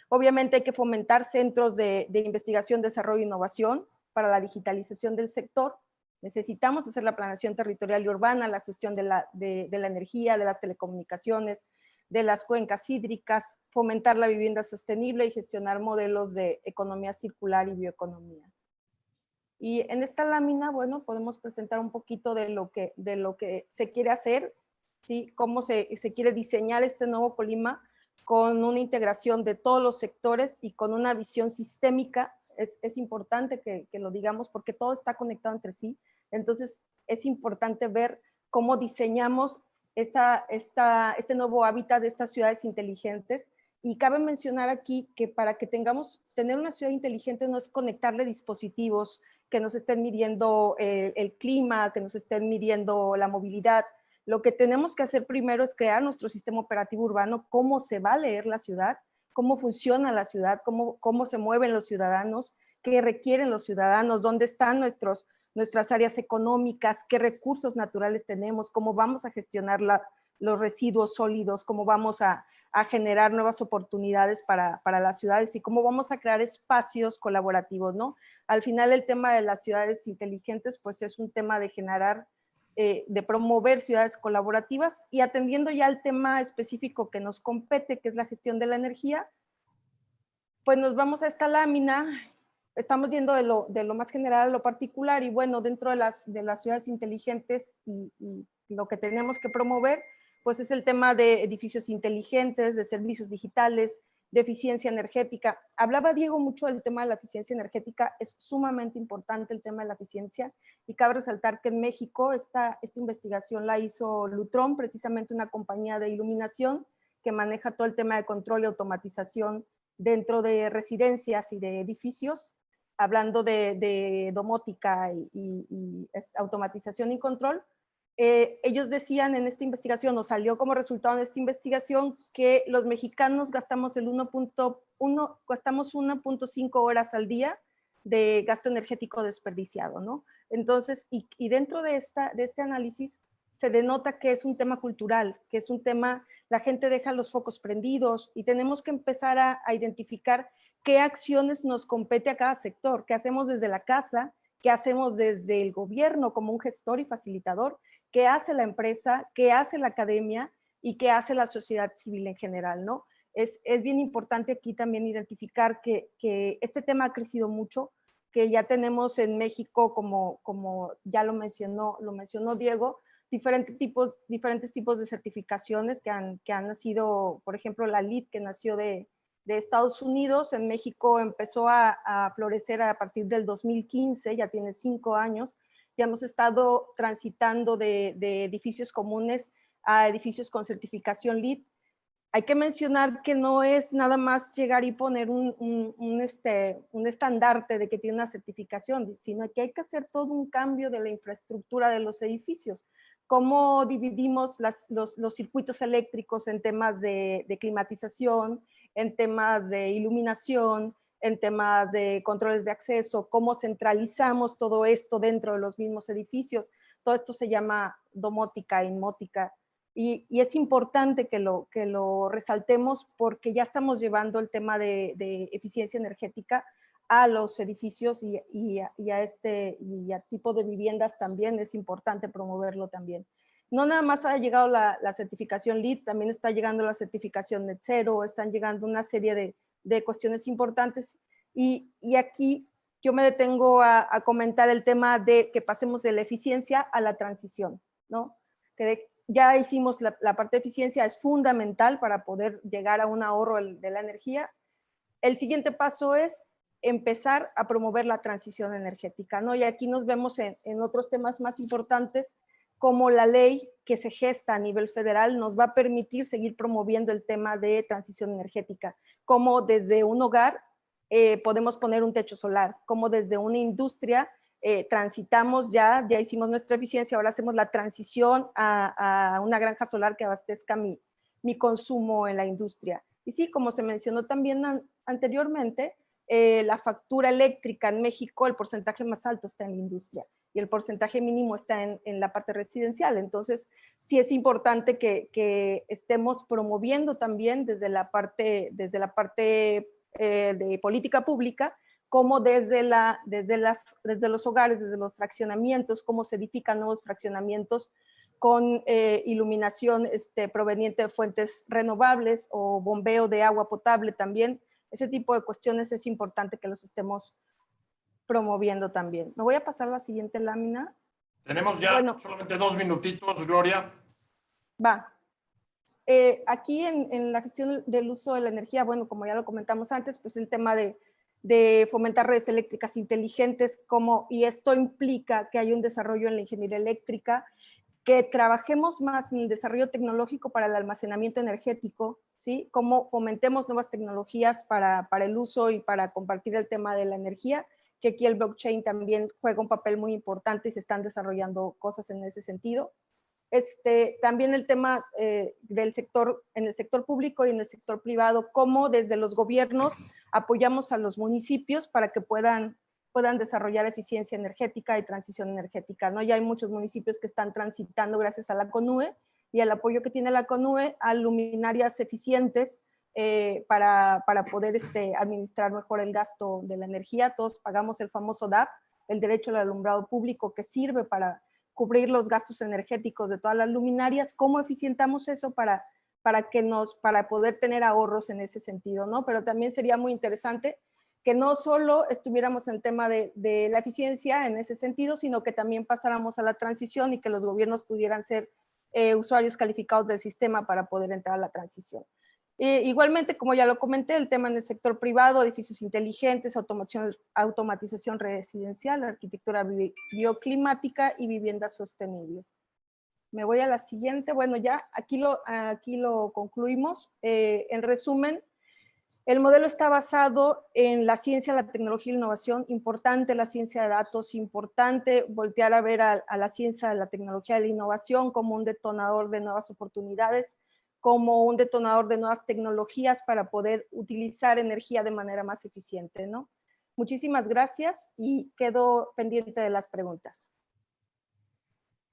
Obviamente hay que fomentar centros de investigación, desarrollo e innovación para la digitalización del sector. Necesitamos hacer la planeación territorial y urbana, la gestión de la energía, de las telecomunicaciones, de las cuencas hídricas, fomentar la vivienda sostenible y gestionar modelos de economía circular y bioeconomía. Y en esta lámina, bueno, podemos presentar un poquito de lo que se quiere hacer, ¿sí? Cómo se quiere diseñar este nuevo Colima con una integración de todos los sectores y con una visión sistémica. Es importante que lo digamos porque todo está conectado entre sí. Entonces, es importante ver cómo diseñamos este nuevo hábitat de estas ciudades inteligentes. Y cabe mencionar aquí que para que tener una ciudad inteligente no es conectarle dispositivos que nos estén midiendo el clima, que nos estén midiendo la movilidad. Lo que tenemos que hacer primero es crear nuestro sistema operativo urbano, cómo se va a leer la ciudad, cómo funciona la ciudad, cómo se mueven los ciudadanos, qué requieren los ciudadanos, dónde están nuestras áreas económicas, qué recursos naturales tenemos, cómo vamos a gestionar los residuos sólidos, cómo vamos a generar nuevas oportunidades para las ciudades y cómo vamos a crear espacios colaborativos, ¿no? Al final el tema de las ciudades inteligentes pues es un tema de generar, de promover ciudades colaborativas, y atendiendo ya al tema específico que nos compete, que es la gestión de la energía, pues nos vamos a esta lámina. Estamos yendo de lo más general a lo particular, y bueno, dentro de las ciudades inteligentes y lo que tenemos que promover, pues es el tema de edificios inteligentes, de servicios digitales, de eficiencia energética. Hablaba Diego mucho del tema de la eficiencia energética, es sumamente importante el tema de la eficiencia, y cabe resaltar que en México esta investigación la hizo Lutron, precisamente una compañía de iluminación que maneja todo el tema de control y automatización dentro de residencias y de edificios, hablando de domótica y automatización y control. Ellos decían en esta investigación, o salió como resultado de esta investigación, que los mexicanos gastamos 1.5 horas al día de gasto energético desperdiciado, ¿no? Entonces, y dentro de este análisis se denota que es un tema cultural, que es un tema, la gente deja los focos prendidos, y tenemos que empezar a identificar qué acciones nos compete a cada sector, qué hacemos desde la casa, qué hacemos desde el gobierno como un gestor y facilitador, qué hace la empresa, qué hace la academia y qué hace la sociedad civil en general, ¿no? Es bien importante aquí también identificar que este tema ha crecido mucho, que ya tenemos en México, como ya lo mencionó Diego, diferentes tipos de certificaciones que han nacido, por ejemplo, la LEED, que nació de Estados Unidos. En México empezó a florecer a partir del 2015, ya tiene 5 años. Ya hemos estado transitando de edificios comunes a edificios con certificación LEED. Hay que mencionar que no es nada más llegar y poner un estandarte de que tiene una certificación, sino que hay que hacer todo un cambio de la infraestructura de los edificios. Cómo dividimos los circuitos eléctricos en temas de climatización, en temas de iluminación, en temas de controles de acceso, cómo centralizamos todo esto dentro de los mismos edificios. Todo esto se llama domótica, inmótica. Y es importante que lo resaltemos porque ya estamos llevando el tema de eficiencia energética a los edificios y a tipo de viviendas también. Es importante promoverlo también. No nada más ha llegado la certificación LEED, también está llegando la certificación Net Zero, están llegando una serie de cuestiones importantes. Y aquí yo me detengo a comentar el tema de que pasemos de la eficiencia a la transición, ¿no? Que ya hicimos la parte de eficiencia, es fundamental para poder llegar a un ahorro de la energía. El siguiente paso es empezar a promover la transición energética, ¿no? Y aquí nos vemos en otros temas más importantes, como la ley que se gesta a nivel federal nos va a permitir seguir promoviendo el tema de transición energética, como desde un hogar podemos poner un techo solar, como desde una industria transitamos ya hicimos nuestra eficiencia, ahora hacemos la transición a una granja solar que abastezca mi consumo en la industria. Y sí, como se mencionó también anteriormente, la factura eléctrica en México, el porcentaje más alto está en la industria y el porcentaje mínimo está en la parte residencial. Entonces, sí es importante que estemos promoviendo también desde la parte de política pública, como desde los hogares, desde los fraccionamientos, cómo se edifican nuevos fraccionamientos con iluminación proveniente de fuentes renovables o bombeo de agua potable también. Ese tipo de cuestiones es importante que los estemos promoviendo también. Me voy a pasar a la siguiente lámina. Tenemos ya solamente 2 minutitos, Gloria. Va. Aquí en la gestión del uso de la energía, bueno, como ya lo comentamos antes, pues el tema de fomentar redes eléctricas inteligentes, y esto implica que hay un desarrollo en la ingeniería eléctrica, que trabajemos más en el desarrollo tecnológico para el almacenamiento energético, ¿sí? Cómo fomentemos nuevas tecnologías para el uso y para compartir el tema de la energía, que aquí el blockchain también juega un papel muy importante y se están desarrollando cosas en ese sentido. También el tema del sector, en el sector público y en el sector privado, cómo desde los gobiernos apoyamos a los municipios para que puedan desarrollar eficiencia energética y transición energética, ¿no? Ya hay muchos municipios que están transitando gracias a la CONUE y al apoyo que tiene la CONUE a luminarias eficientes para poder administrar mejor el gasto de la energía. Todos pagamos el famoso DAP, el derecho al alumbrado público, que sirve para cubrir los gastos energéticos de todas las luminarias. ¿Cómo eficientamos eso para poder tener ahorros en ese sentido, ¿no? Pero también sería muy interesante que no solo estuviéramos en el tema de la eficiencia en ese sentido, sino que también pasáramos a la transición y que los gobiernos pudieran ser usuarios calificados del sistema para poder entrar a la transición. Igualmente, como ya lo comenté, el tema en el sector privado, edificios inteligentes, automatización residencial, arquitectura bioclimática y viviendas sostenibles. Me voy a la siguiente. Bueno, ya aquí lo concluimos. En resumen, el modelo está basado en la ciencia, la tecnología y la innovación. Importante la ciencia de datos, importante voltear a ver a la ciencia, la tecnología y la innovación como un detonador de nuevas oportunidades, como un detonador de nuevas tecnologías para poder utilizar energía de manera más eficiente, ¿no? Muchísimas gracias y quedo pendiente de las preguntas.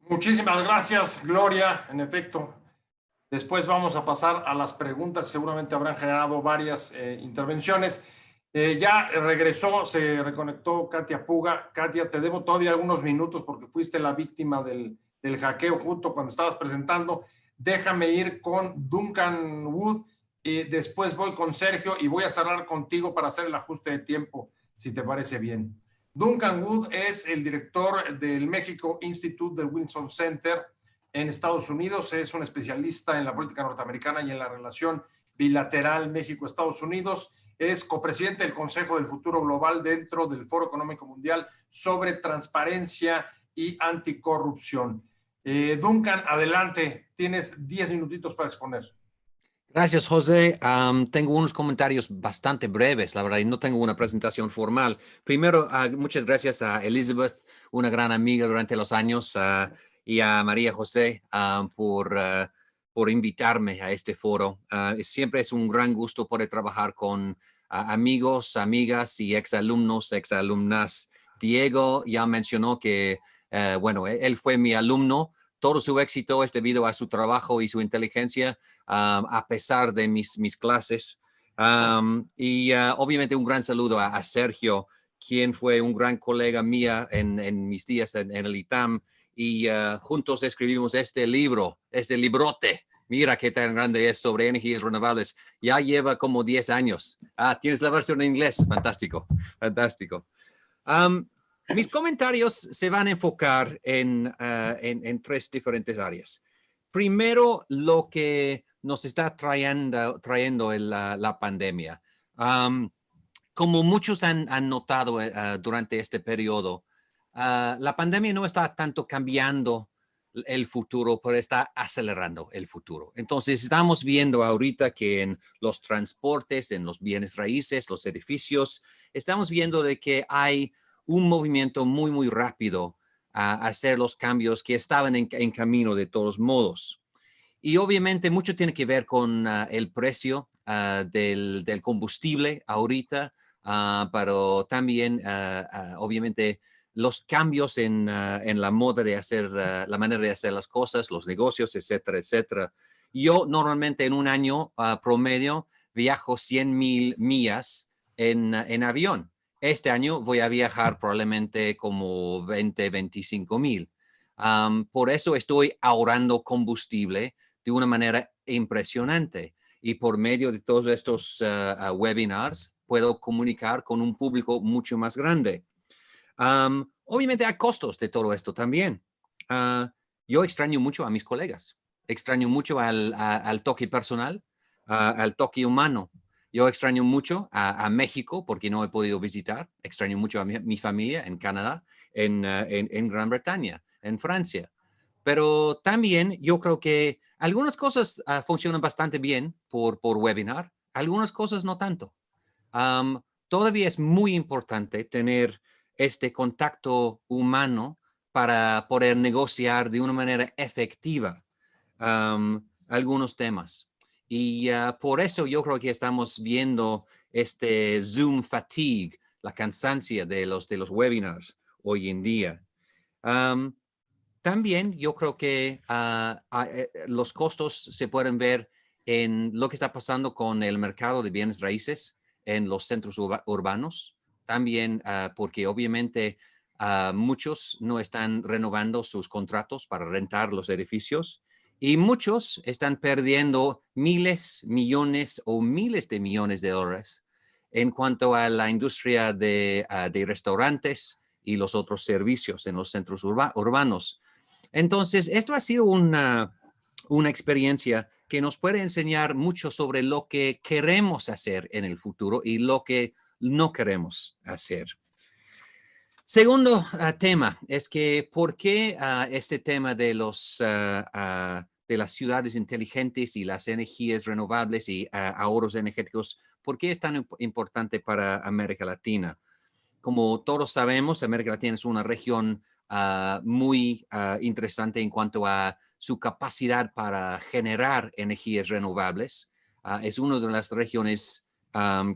Muchísimas gracias, Gloria. En efecto, después vamos a pasar a las preguntas. Seguramente habrán generado varias intervenciones. Ya regresó, se reconectó Katia Puga. Katia, te debo todavía algunos minutos porque fuiste la víctima del hackeo justo cuando estabas presentando. Déjame ir con Duncan Wood y después voy con Sergio y voy a cerrar contigo para hacer el ajuste de tiempo, si te parece bien. Duncan Wood es el director del México Institute del Wilson Center en Estados Unidos. Es un especialista en la política norteamericana y en la relación bilateral México-Estados Unidos. Es copresidente del Consejo del Futuro Global dentro del Foro Económico Mundial sobre transparencia y anticorrupción. Duncan, adelante, tienes 10 minutitos para exponer. Gracias, José. Tengo unos comentarios bastante breves, la verdad, y no tengo una presentación formal. Primero, muchas gracias a Elizabeth, una gran amiga durante los años, y a María José por invitarme a este foro. Siempre es un gran gusto poder trabajar con amigos, amigas y exalumnos, exalumnas. Diego ya mencionó que, bueno, él fue mi alumno. Todo su éxito es debido a su trabajo y su inteligencia, a pesar de mis clases. Obviamente un gran saludo a Sergio, quien fue un gran colega mía en mis días en el ITAM. Y juntos escribimos este libro, este librote. Mira qué tan grande es sobre energías renovables. Ya lleva como 10 años. Tienes la versión en inglés. Fantástico, fantástico. Mis comentarios se van a enfocar en 3 diferentes áreas. Primero, lo que nos está trayendo la pandemia. Como muchos han notado durante este periodo, la pandemia no está tanto cambiando el futuro, pero está acelerando el futuro. Entonces, estamos viendo ahorita que en los transportes, en los bienes raíces, los edificios, estamos viendo de que hay un movimiento muy, muy rápido a hacer los cambios que estaban en camino de todos modos. Y obviamente mucho tiene que ver con el precio del combustible ahorita, pero también obviamente los cambios en la moda de hacer, la manera de hacer las cosas, los negocios, etcétera, etcétera. Yo normalmente en un año promedio viajo 100,000 millas en avión. Este año voy a viajar probablemente como 25,000. Por eso estoy ahorrando combustible de una manera impresionante. Y por medio de todos estos webinars puedo comunicar con un público mucho más grande. Obviamente hay costos de todo esto también. Yo extraño mucho a mis colegas. Extraño mucho al toque personal, al toque humano. Yo extraño mucho a México porque no he podido visitar. Extraño mucho a mi familia en Canadá, en Gran Bretaña, en Francia. Pero también yo creo que algunas cosas funcionan bastante bien por webinar, algunas cosas no tanto. Todavía es muy importante tener este contacto humano para poder negociar de una manera efectiva algunos temas. Y por eso yo creo que estamos viendo este Zoom fatigue, la cansancio de los webinars hoy en día. También yo creo que los costos se pueden ver en lo que está pasando con el mercado de bienes raíces en los centros urbanos. También porque obviamente muchos no están renovando sus contratos para rentar los edificios y muchos están perdiendo miles, millones o miles de millones de dólares en cuanto a la industria de restaurantes y los otros servicios en los centros urbanos. Entonces, esto ha sido una experiencia que nos puede enseñar mucho sobre lo que queremos hacer en el futuro y lo que no queremos hacer. Segundo tema es que ¿por qué este tema de de las ciudades inteligentes y las energías renovables y ahorros energéticos, por qué es tan importante para América Latina? Como todos sabemos, América Latina es una región muy interesante en cuanto a su capacidad para generar energías renovables. Es una de las regiones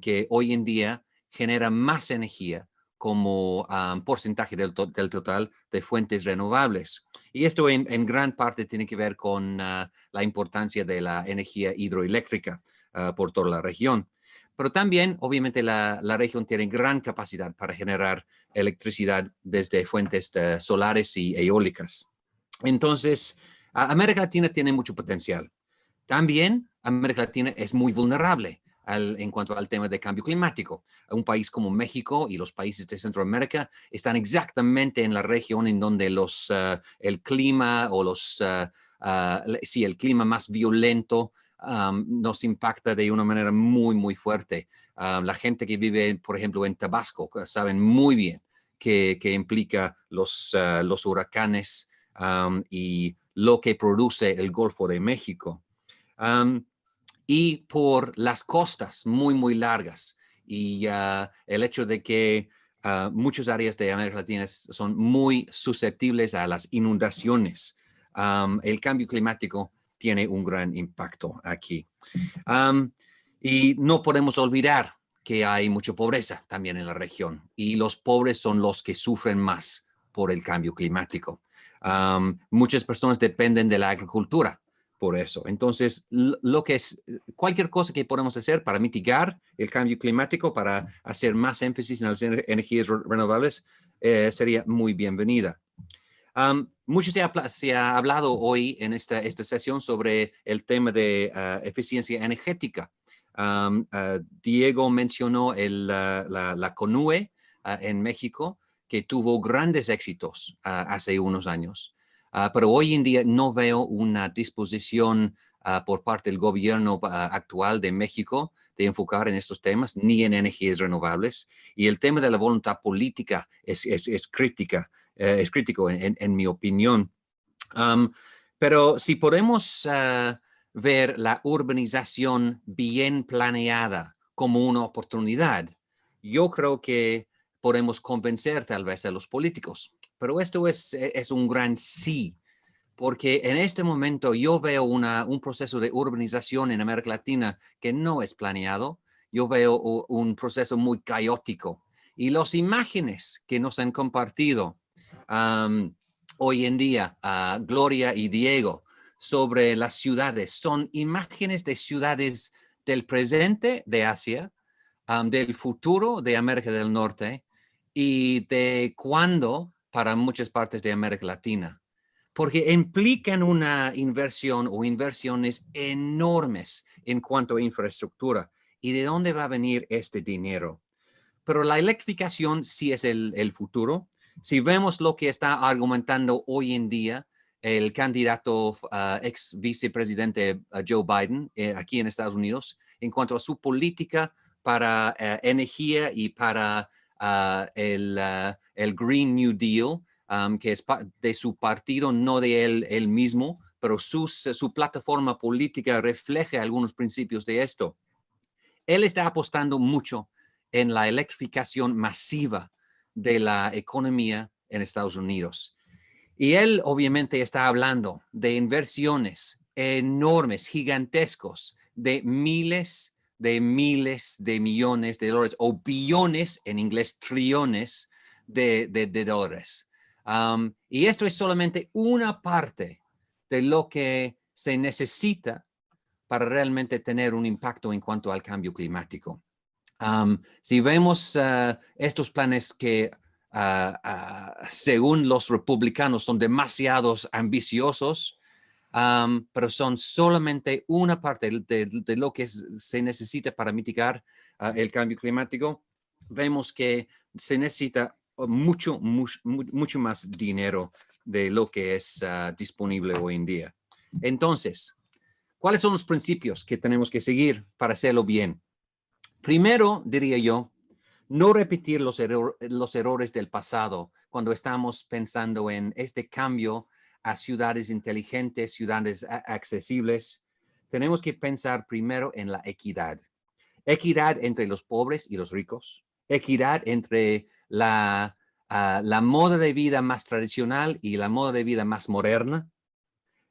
que hoy en día genera más energía como porcentaje del total de fuentes renovables. Y esto en gran parte tiene que ver con la importancia de la energía hidroeléctrica por toda la región. Pero también, obviamente, la región tiene gran capacidad para generar electricidad desde fuentes solares y eólicas. Entonces, América Latina tiene mucho potencial. También América Latina es muy vulnerable en cuanto al tema de cambio climático. Un país como México y los países de Centroamérica están exactamente en la región en donde el clima o el clima más violento nos impacta de una manera muy, muy fuerte. La gente que vive, por ejemplo, en Tabasco, saben muy bien que implica los huracanes y lo que produce el Golfo de México. Y por las costas muy, muy largas y el hecho de que muchas áreas de América Latina son muy susceptibles a las inundaciones. El cambio climático tiene un gran impacto aquí. Y no podemos olvidar que hay mucha pobreza también en la región y los pobres son los que sufren más por el cambio climático. Muchas personas dependen de la agricultura por eso. Entonces, lo que es cualquier cosa que podemos hacer para mitigar el cambio climático, para hacer más énfasis en las energías renovables, sería muy bienvenida. Mucho se ha hablado hoy en esta sesión sobre el tema de eficiencia energética. Diego mencionó la CONUE en México, que tuvo grandes éxitos hace unos años. Pero hoy en día no veo una disposición por parte del gobierno actual de México de enfocar en estos temas, ni en energías renovables. Y el tema de la voluntad política es crítico en mi opinión. Pero si podemos ver la urbanización bien planeada como una oportunidad, yo creo que podemos convencer tal vez a los políticos. Pero esto es un gran sí, porque en este momento yo veo un proceso de urbanización en América Latina que no es planeado. Yo veo un proceso muy caótico. Y las imágenes que nos han compartido hoy en día, Gloria y Diego, sobre las ciudades, son imágenes de ciudades del presente de Asia, del futuro de América del Norte y de cuándo para muchas partes de América Latina, porque implican una inversión o inversiones enormes en cuanto a infraestructura. ¿Y de dónde va a venir este dinero? Pero la electrificación sí es el futuro. Si vemos lo que está argumentando hoy en día el candidato ex vicepresidente Joe Biden aquí en Estados Unidos en cuanto a su política para energía y para el Green New Deal, que es de su partido, no de él mismo, pero su plataforma política refleja algunos principios de esto. Él está apostando mucho en la electrificación masiva de la economía en Estados Unidos. Y él obviamente está hablando de inversiones enormes, gigantescos, de miles de millones de dólares o billones, en inglés trillones de dólares. Y esto es solamente una parte de lo que se necesita para realmente tener un impacto en cuanto al cambio climático. Si vemos estos planes que según los republicanos son demasiados ambiciosos, pero son solamente una parte de lo que se necesita para mitigar el cambio climático, vemos que se necesita mucho más dinero de lo que es disponible hoy en día. Entonces, ¿cuáles son los principios que tenemos que seguir para hacerlo bien? Primero, diría yo, no repetir los errores del pasado cuando estamos pensando en este cambio a ciudades inteligentes, ciudades accesibles. Tenemos que pensar primero en la equidad. Equidad entre los pobres y los ricos. Equidad entre la moda de vida más tradicional y la moda de vida más moderna.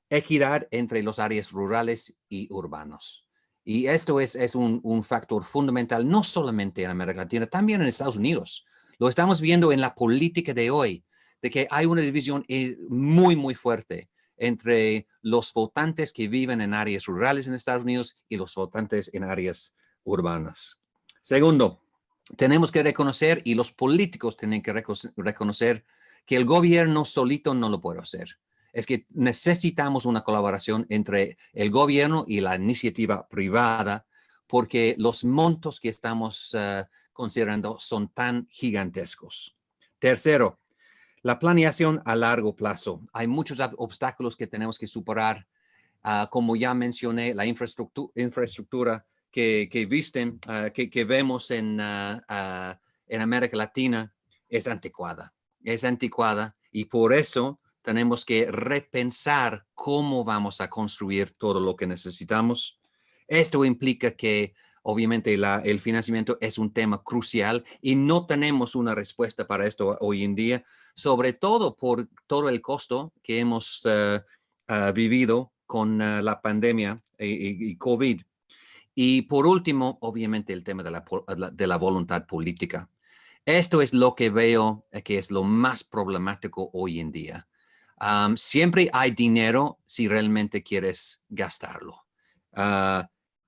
Equidad entre las áreas rurales y urbanos. Y esto es un factor fundamental, no solamente en América Latina, también en Estados Unidos. Lo estamos viendo en la política de hoy, de que hay una división muy, muy fuerte entre los votantes que viven en áreas rurales en Estados Unidos y los votantes en áreas urbanas. Segundo, tenemos que reconocer, y los políticos tienen que reconocer, que el gobierno solito no lo puede hacer. Es que necesitamos una colaboración entre el gobierno y la iniciativa privada, porque los montos que estamos considerando son tan gigantescos. Tercero, la planeación a largo plazo. Hay muchos obstáculos que tenemos que superar Como ya mencioné, la infraestructura que visten, que vemos en América Latina es anticuada. Es anticuada y por eso tenemos que repensar cómo vamos a construir todo lo que necesitamos. Esto implica que obviamente el financiamiento es un tema crucial y no tenemos una respuesta para esto hoy en día, sobre todo por todo el costo que hemos vivido con la pandemia y COVID. Y por último, obviamente el tema de la voluntad política. Esto es lo que veo que es lo más problemático hoy en día. Siempre hay dinero si realmente quieres gastarlo.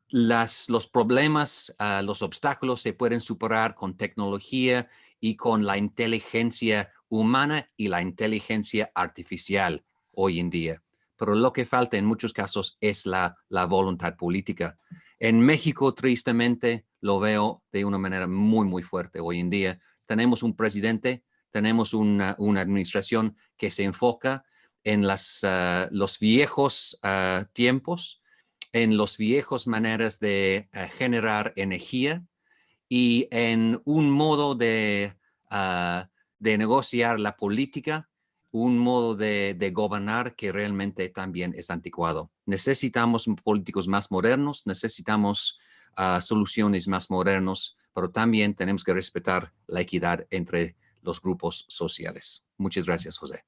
Los problemas, los obstáculos se pueden superar con tecnología y con la inteligencia humana y la inteligencia artificial hoy en día. Pero lo que falta en muchos casos es la voluntad política. En México, tristemente, lo veo de una manera muy, muy fuerte hoy en día. Tenemos un presidente, tenemos una administración que se enfoca en los viejos tiempos, en los viejos maneras de generar energía y en un modo de negociar la política, un modo de gobernar que realmente también es anticuado. Necesitamos políticos más modernos, necesitamos soluciones más modernas, pero también tenemos que respetar la equidad entre los grupos sociales. Muchas gracias, José.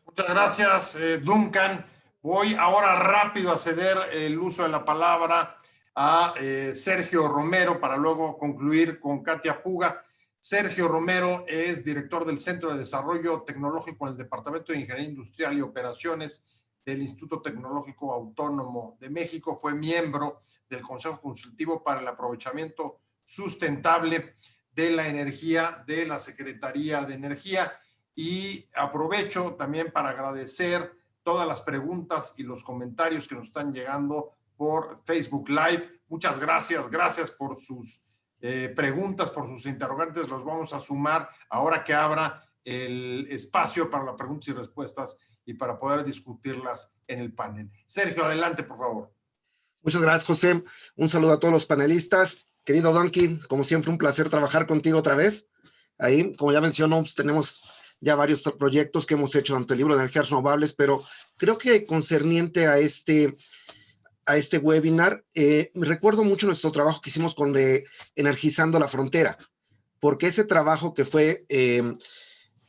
Muchas gracias, Duncan. Voy ahora rápido a ceder el uso de la palabra a Sergio Romero para luego concluir con Katia Puga. Sergio Romero es director del Centro de Desarrollo Tecnológico en el Departamento de Ingeniería Industrial y Operaciones del Instituto Tecnológico Autónomo de México. Fue miembro del Consejo Consultivo para el Aprovechamiento Sustentable de la Energía de la Secretaría de Energía. Y aprovecho también para agradecer todas las preguntas y los comentarios que nos están llegando por Facebook Live. Muchas gracias, gracias por sus preguntas, por sus interrogantes. Los vamos a sumar ahora que abra el espacio para las preguntas y respuestas y para poder discutirlas en el panel. Sergio, adelante, por favor. Muchas gracias, José. Un saludo a todos los panelistas. Querido Donkey, como siempre, un placer trabajar contigo otra vez. Ahí, como ya mencionó, pues, tenemos ya varios proyectos que hemos hecho ante el libro de energías renovables, pero creo que concerniente a este webinar, me recuerdo mucho nuestro trabajo que hicimos con Energizando la Frontera, porque ese trabajo que fue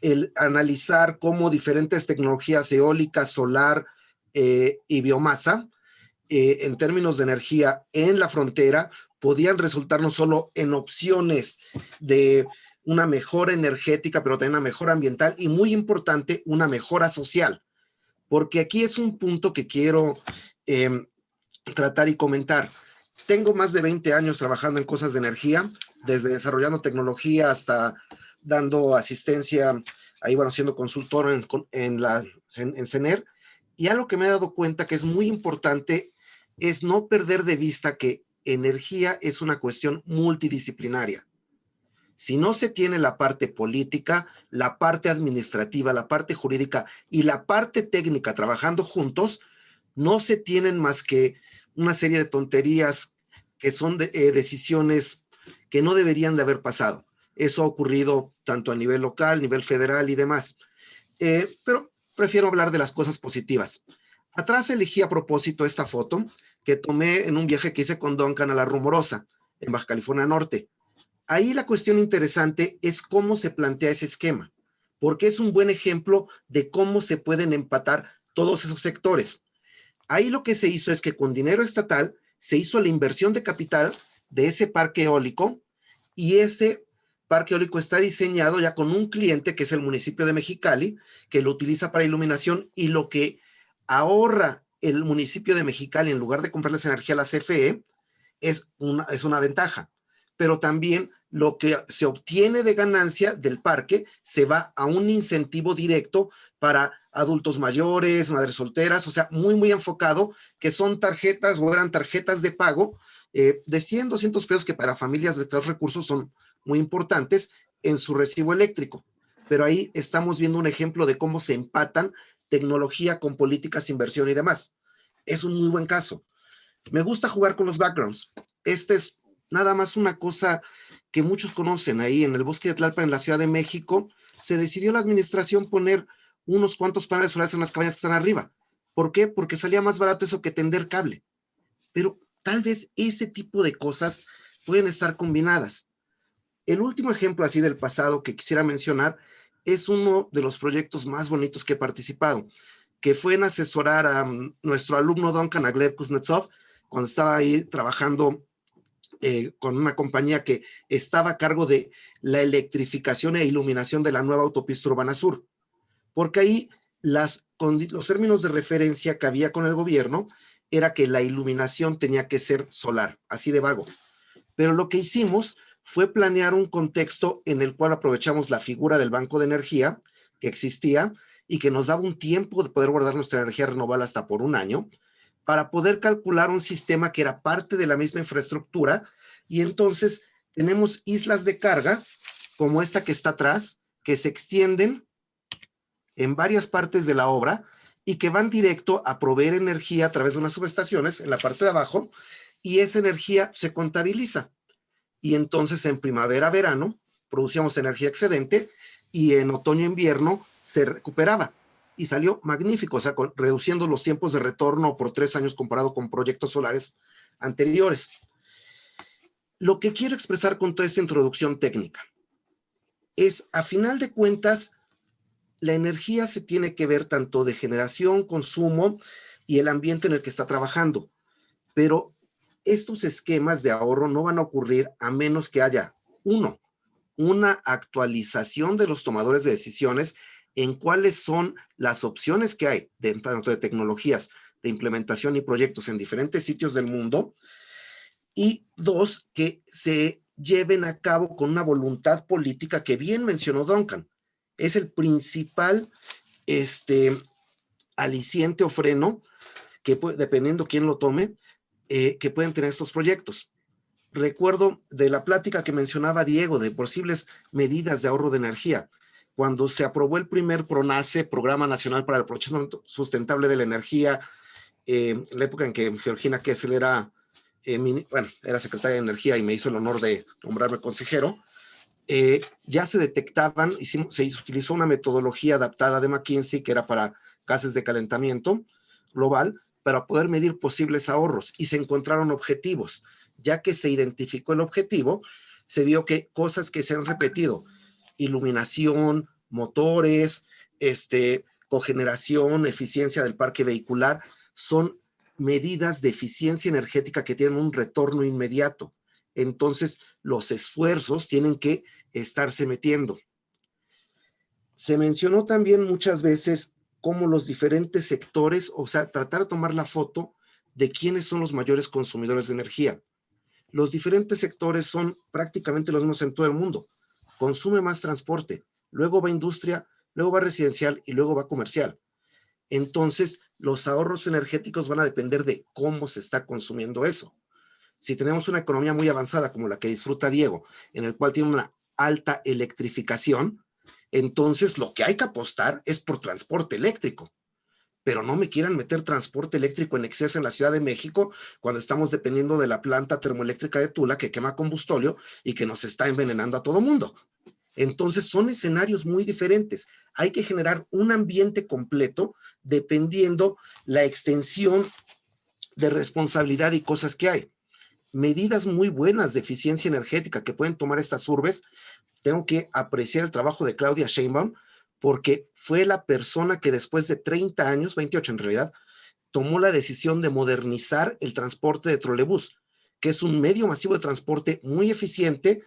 el analizar cómo diferentes tecnologías eólicas, solar y biomasa, en términos de energía en la frontera, podían resultar no solo en opciones de una mejora energética, pero también una mejora ambiental y, muy importante, una mejora social. Porque aquí es un punto que quiero tratar y comentar. Tengo más de 20 años trabajando en cosas de energía, desde desarrollando tecnología hasta dando asistencia, ahí bueno, siendo consultor en CENER, y algo que me he dado cuenta que es muy importante es no perder de vista que energía es una cuestión multidisciplinaria. Si no se tiene la parte política, la parte administrativa, la parte jurídica y la parte técnica trabajando juntos, no se tienen más que una serie de tonterías que son decisiones que no deberían de haber pasado. Eso ha ocurrido tanto a nivel local, nivel federal y demás. Pero prefiero hablar de las cosas positivas. Atrás elegí a propósito esta foto que tomé en un viaje que hice con Duncan a La Rumorosa, en Baja California Norte. Ahí la cuestión interesante es cómo se plantea ese esquema, porque es un buen ejemplo de cómo se pueden empatar todos esos sectores. Ahí lo que se hizo es que con dinero estatal se hizo la inversión de capital de ese parque eólico, y ese parque eólico está diseñado ya con un cliente que es el municipio de Mexicali, que lo utiliza para iluminación, y lo que ahorra el municipio de Mexicali en lugar de comprarles energía a la CFE es una ventaja. Pero también lo que se obtiene de ganancia del parque se va a un incentivo directo para adultos mayores, madres solteras, o sea, muy, muy enfocado, que son tarjetas o eran tarjetas de pago de 100, 200 pesos, que para familias de estos recursos son muy importantes en su recibo eléctrico. Pero ahí estamos viendo un ejemplo de cómo se empatan tecnología con políticas, inversión y demás. es un muy buen caso. Me gusta jugar con los backgrounds. Este es nada más una cosa que muchos conocen ahí en el bosque de Tlalpan, en la Ciudad de México. Se decidió la administración poner unos cuantos paneles solares en las cabañas que están arriba. ¿Por qué? Porque salía más barato eso que tender cable. Pero tal vez ese tipo de cosas pueden estar combinadas. El último ejemplo así del pasado que quisiera mencionar es uno de los proyectos más bonitos que he participado, que fue en asesorar a nuestro alumno Duncan Aglev Kuznetsov, cuando estaba ahí trabajando con una compañía que estaba a cargo de la electrificación e iluminación de la nueva autopista Urbana Sur. Porque ahí los términos de referencia que había con el gobierno era que la iluminación tenía que ser solar, así de vago. Pero lo que hicimos fue planear un contexto en el cual aprovechamos la figura del banco de energía que existía y que nos daba un tiempo de poder guardar nuestra energía renovable hasta por un año, para poder calcular un sistema que era parte de la misma infraestructura, y entonces tenemos islas de carga, como esta que está atrás, que se extienden en varias partes de la obra y que van directo a proveer energía a través de unas subestaciones en la parte de abajo, y esa energía se contabiliza. Y entonces en primavera, verano, producíamos energía excedente y en otoño, invierno se recuperaba. Y salió magnífico, o sea, reduciendo los tiempos de retorno por 3 años comparado con proyectos solares anteriores. Lo que quiero expresar con toda esta introducción técnica es, a final de cuentas, la energía se tiene que ver tanto de generación, consumo y el ambiente en el que está trabajando. Pero estos esquemas de ahorro no van a ocurrir a menos que haya, una actualización de los tomadores de decisiones en cuáles son las opciones que hay tanto de tecnologías de implementación y proyectos en diferentes sitios del mundo, y 2, que se lleven a cabo con una voluntad política que bien mencionó Duncan. Es el principal aliciente o freno que dependiendo quién lo tome, que pueden tener estos proyectos. Recuerdo de la plática que mencionaba Diego de posibles medidas de ahorro de energía. Cuando se aprobó el primer PRONACE, Programa Nacional para el Aprovechamiento Sustentable de la Energía, en la época en que Georgina Kessel era, era secretaria de Energía y me hizo el honor de nombrarme consejero, ya se detectaban, se utilizó una metodología adaptada de McKinsey que era para gases de calentamiento global, para poder medir posibles ahorros, y se encontraron objetivos. Ya que se identificó el objetivo, se vio que cosas que se han repetido, iluminación, motores, cogeneración, eficiencia del parque vehicular, son medidas de eficiencia energética que tienen un retorno inmediato. Entonces, los esfuerzos tienen que estarse metiendo. Se mencionó también muchas veces cómo los diferentes sectores, o sea, tratar de tomar la foto de quiénes son los mayores consumidores de energía. Los diferentes sectores son prácticamente los mismos en todo el mundo. Consume más transporte, luego va industria, luego va residencial y luego va comercial. Entonces, los ahorros energéticos van a depender de cómo se está consumiendo eso. Si tenemos una economía muy avanzada como la que disfruta Diego, en el cual tiene una alta electrificación, entonces lo que hay que apostar es por transporte eléctrico. Pero no me quieran meter transporte eléctrico en exceso en la Ciudad de México cuando estamos dependiendo de la planta termoeléctrica de Tula que quema combustóleo y que nos está envenenando a todo mundo. Entonces son escenarios muy diferentes. Hay que generar un ambiente completo dependiendo la extensión de responsabilidad y cosas que hay. Medidas muy buenas de eficiencia energética que pueden tomar estas urbes. Tengo que apreciar el trabajo de Claudia Sheinbaum, porque fue la persona que después de 30 años, 28 en realidad, tomó la decisión de modernizar el transporte de trolebús, que es un medio masivo de transporte muy eficiente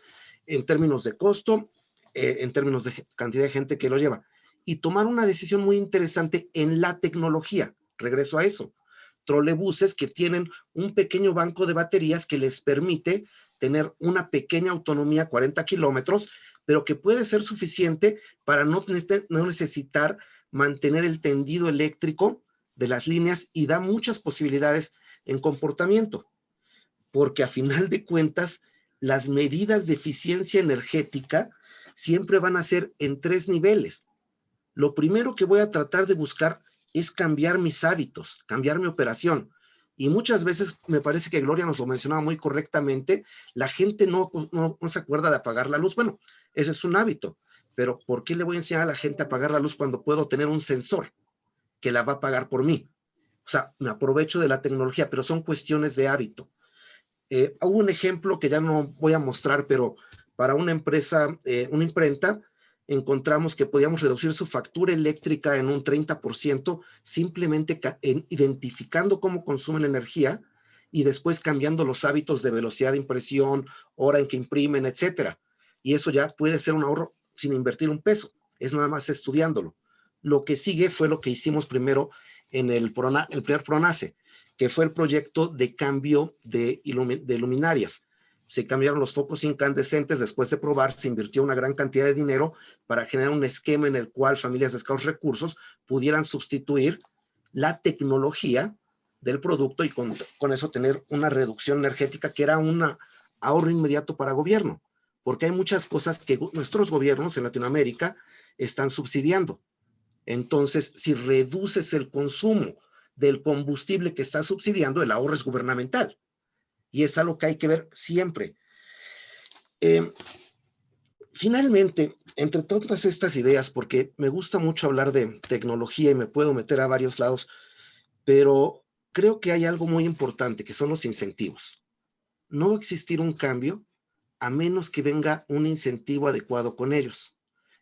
en términos de costo, en términos de cantidad de gente que lo lleva, y tomar una decisión muy interesante en la tecnología. Regreso a eso. Trolebuses que tienen un pequeño banco de baterías que les permite tener una pequeña autonomía, 40 kilómetros, pero que puede ser suficiente para no necesitar mantener el tendido eléctrico de las líneas, y da muchas posibilidades en comportamiento, porque a final de cuentas las medidas de eficiencia energética siempre van a ser en 3 niveles. Lo primero que voy a tratar de buscar es cambiar mis hábitos, cambiar mi operación. Y muchas veces, me parece que Gloria nos lo mencionaba muy correctamente, la gente no se acuerda de apagar la luz. Bueno, ese es un hábito, pero ¿por qué le voy a enseñar a la gente a apagar la luz cuando puedo tener un sensor que la va a apagar por mí? O sea, me aprovecho de la tecnología, pero son cuestiones de hábito. Hubo un ejemplo que ya no voy a mostrar, pero para una empresa, una imprenta, encontramos que podíamos reducir su factura eléctrica en un 30%, simplemente identificando cómo consumen energía y después cambiando los hábitos de velocidad de impresión, hora en que imprimen, etcétera. Y eso ya puede ser un ahorro sin invertir un peso, es nada más estudiándolo. Lo que sigue fue lo que hicimos primero en el primer PRONACE, que fue el proyecto de cambio de luminarias. Se cambiaron los focos incandescentes, después de probar, se invirtió una gran cantidad de dinero para generar un esquema en el cual familias de escasos recursos pudieran sustituir la tecnología del producto y con eso tener una reducción energética que era un ahorro inmediato para gobierno, porque hay muchas cosas que nuestros gobiernos en Latinoamérica están subsidiando. Entonces, si reduces el consumo del combustible que estás subsidiando, el ahorro es gubernamental. Y es algo que hay que ver siempre. Finalmente, entre todas estas ideas, porque me gusta mucho hablar de tecnología y me puedo meter a varios lados, pero creo que hay algo muy importante, que son los incentivos. No va a existir un cambio a menos que venga un incentivo adecuado con ellos.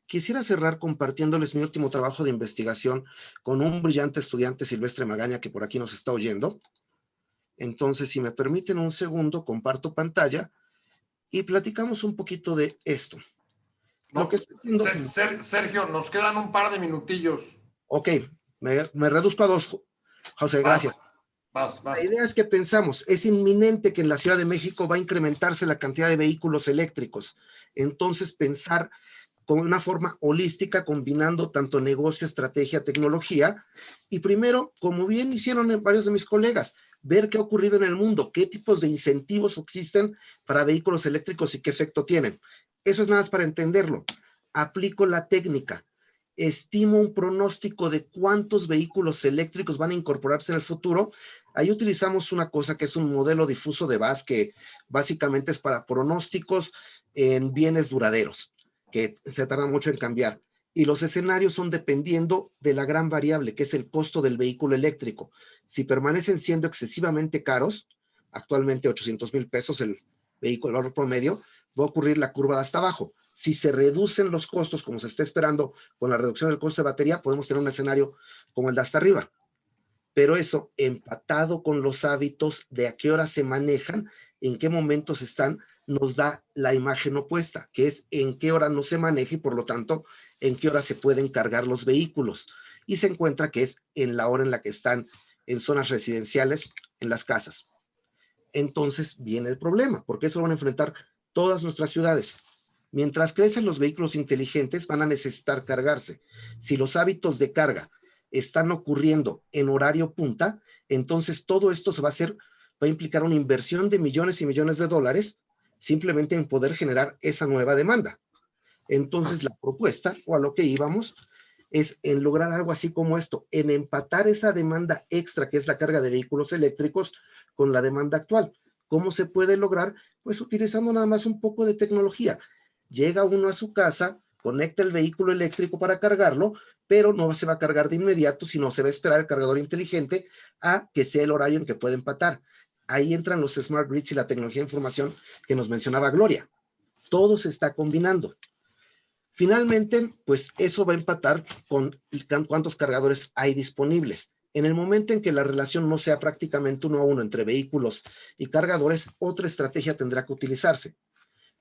Quisiera cerrar compartiéndoles mi último trabajo de investigación con un brillante estudiante, Silvestre Magaña, que por aquí nos está oyendo. Entonces, si me permiten un segundo, comparto pantalla y platicamos un poquito de esto. No, Sergio, nos quedan un par de minutillos. Ok, me reduzco a 2, José, gracias. Vas. La idea es que pensamos, es inminente que en la Ciudad de México va a incrementarse la cantidad de vehículos eléctricos. Entonces, pensar con una forma holística, combinando tanto negocio, estrategia, tecnología. Y primero, como bien hicieron varios de mis colegas, ver qué ha ocurrido en el mundo, qué tipos de incentivos existen para vehículos eléctricos y qué efecto tienen. Eso es nada más para entenderlo. Aplico la técnica. Estimo un pronóstico de cuántos vehículos eléctricos van a incorporarse en el futuro. Ahí utilizamos una cosa que es un modelo difuso de BAS, que básicamente es para pronósticos en bienes duraderos, que se tarda mucho en cambiar. Y los escenarios son dependiendo de la gran variable, que es el costo del vehículo eléctrico. Si permanecen siendo excesivamente caros, actualmente 800,000 pesos el vehículo, el valor promedio, va a ocurrir la curva de hasta abajo. Si se reducen los costos, como se está esperando con la reducción del costo de batería, podemos tener un escenario como el de hasta arriba. Pero eso, empatado con los hábitos de a qué hora se manejan, en qué momentos están, nos da la imagen opuesta, que es en qué hora no se maneja y por lo tanto en qué hora se pueden cargar los vehículos. Y se encuentra que es en la hora en la que están en zonas residenciales, en las casas. Entonces viene el problema, porque eso lo van a enfrentar todas nuestras ciudades. Mientras crecen los vehículos inteligentes, van a necesitar cargarse. Si los hábitos de carga están ocurriendo en horario punta, entonces todo esto va a implicar una inversión de millones y millones de dólares simplemente en poder generar esa nueva demanda. Entonces la propuesta, o a lo que íbamos, es en lograr algo así como esto, en empatar esa demanda extra que es la carga de vehículos eléctricos con la demanda actual. ¿Cómo se puede lograr? Pues utilizando nada más un poco de tecnología. Llega uno a su casa, conecta el vehículo eléctrico para cargarlo, pero no se va a cargar de inmediato, sino se va a esperar el cargador inteligente a que sea el horario en que puede empatar. Ahí entran los smart grids y la tecnología de información que nos mencionaba Gloria. Todo se está combinando. Finalmente, pues eso va a empatar con cuántos cargadores hay disponibles. En el momento en que la relación no sea prácticamente 1 a 1 entre vehículos y cargadores, otra estrategia tendrá que utilizarse.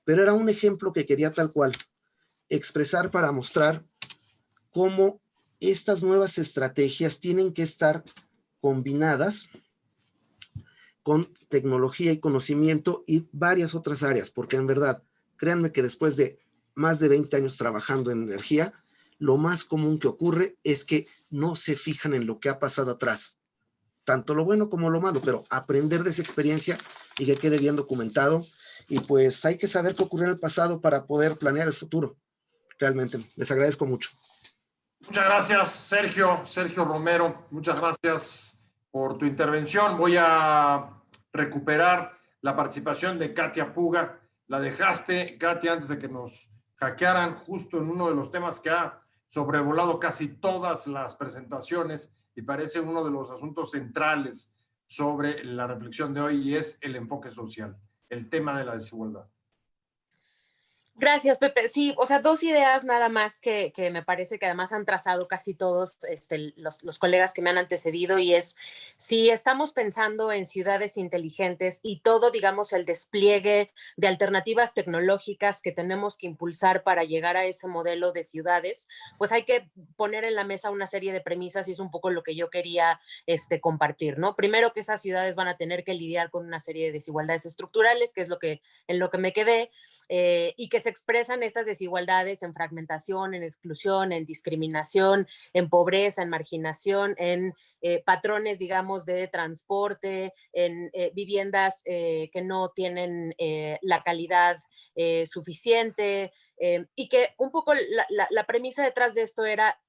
Pero era un ejemplo que quería tal cual expresar para mostrar cómo estas nuevas estrategias tienen que estar combinadas con tecnología y conocimiento y varias otras áreas, porque en verdad, créanme que después de más de 20 años trabajando en energía, lo más común que ocurre es que no se fijan en lo que ha pasado atrás, tanto lo bueno como lo malo, pero aprender de esa experiencia y que quede bien documentado. Y pues hay que saber qué ocurrió en el pasado para poder planear el futuro. Realmente, les agradezco mucho. Muchas gracias, Sergio Romero. Muchas gracias por tu intervención. Voy a recuperar la participación de Katia Puga. La dejaste, Katia, antes de que nos hackearan, justo en uno de los temas que ha sobrevolado casi todas las presentaciones y parece uno de los asuntos centrales sobre la reflexión de hoy, y es el enfoque social, el tema de la desigualdad. Gracias, Pepe. Sí, o sea, dos ideas nada más que me parece que además han trazado casi todos los colegas que me han antecedido, y es, si estamos pensando en ciudades inteligentes y todo, digamos, el despliegue de alternativas tecnológicas que tenemos que impulsar para llegar a ese modelo de ciudades, pues hay que poner en la mesa una serie de premisas, y es un poco lo que yo quería compartir, ¿no? Primero, que esas ciudades van a tener que lidiar con una serie de desigualdades estructurales, que es en lo que me quedé, y que se expresan estas desigualdades en fragmentación, en exclusión, en discriminación, en pobreza, en marginación, en patrones, digamos, de transporte, en viviendas que no tienen la calidad suficiente, y que un poco la premisa detrás de esto era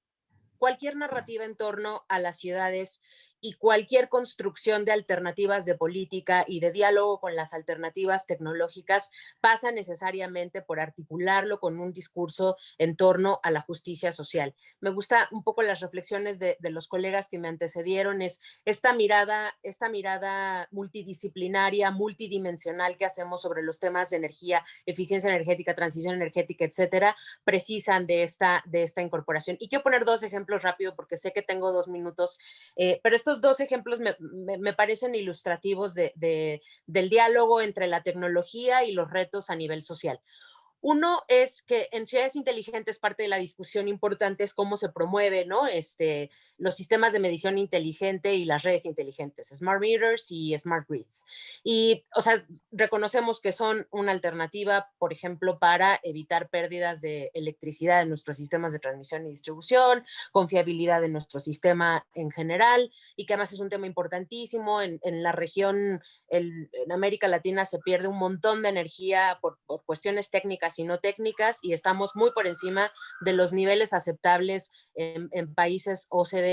cualquier narrativa en torno a las ciudades y cualquier construcción de alternativas de política y de diálogo con las alternativas tecnológicas pasa necesariamente por articularlo con un discurso en torno a la justicia social. Me gusta un poco las reflexiones de los colegas que me antecedieron, es esta mirada multidisciplinaria, multidimensional que hacemos sobre los temas de energía, eficiencia energética, transición energética, etcétera, precisan de esta incorporación. Y quiero poner dos ejemplos rápido porque sé que tengo 2 minutos, pero estos dos ejemplos me parecen ilustrativos del diálogo entre la tecnología y los retos a nivel social. Uno es que en ciudades inteligentes parte de la discusión importante es cómo se promueve, ¿no? Los sistemas de medición inteligente y las redes inteligentes, smart meters y smart grids. Y, o sea, reconocemos que son una alternativa, por ejemplo, para evitar pérdidas de electricidad en nuestros sistemas de transmisión y distribución, confiabilidad de nuestro sistema en general, y que además es un tema importantísimo. En la región, en América Latina se pierde un montón de energía por cuestiones técnicas y no técnicas, y estamos muy por encima de los niveles aceptables en países OCDE.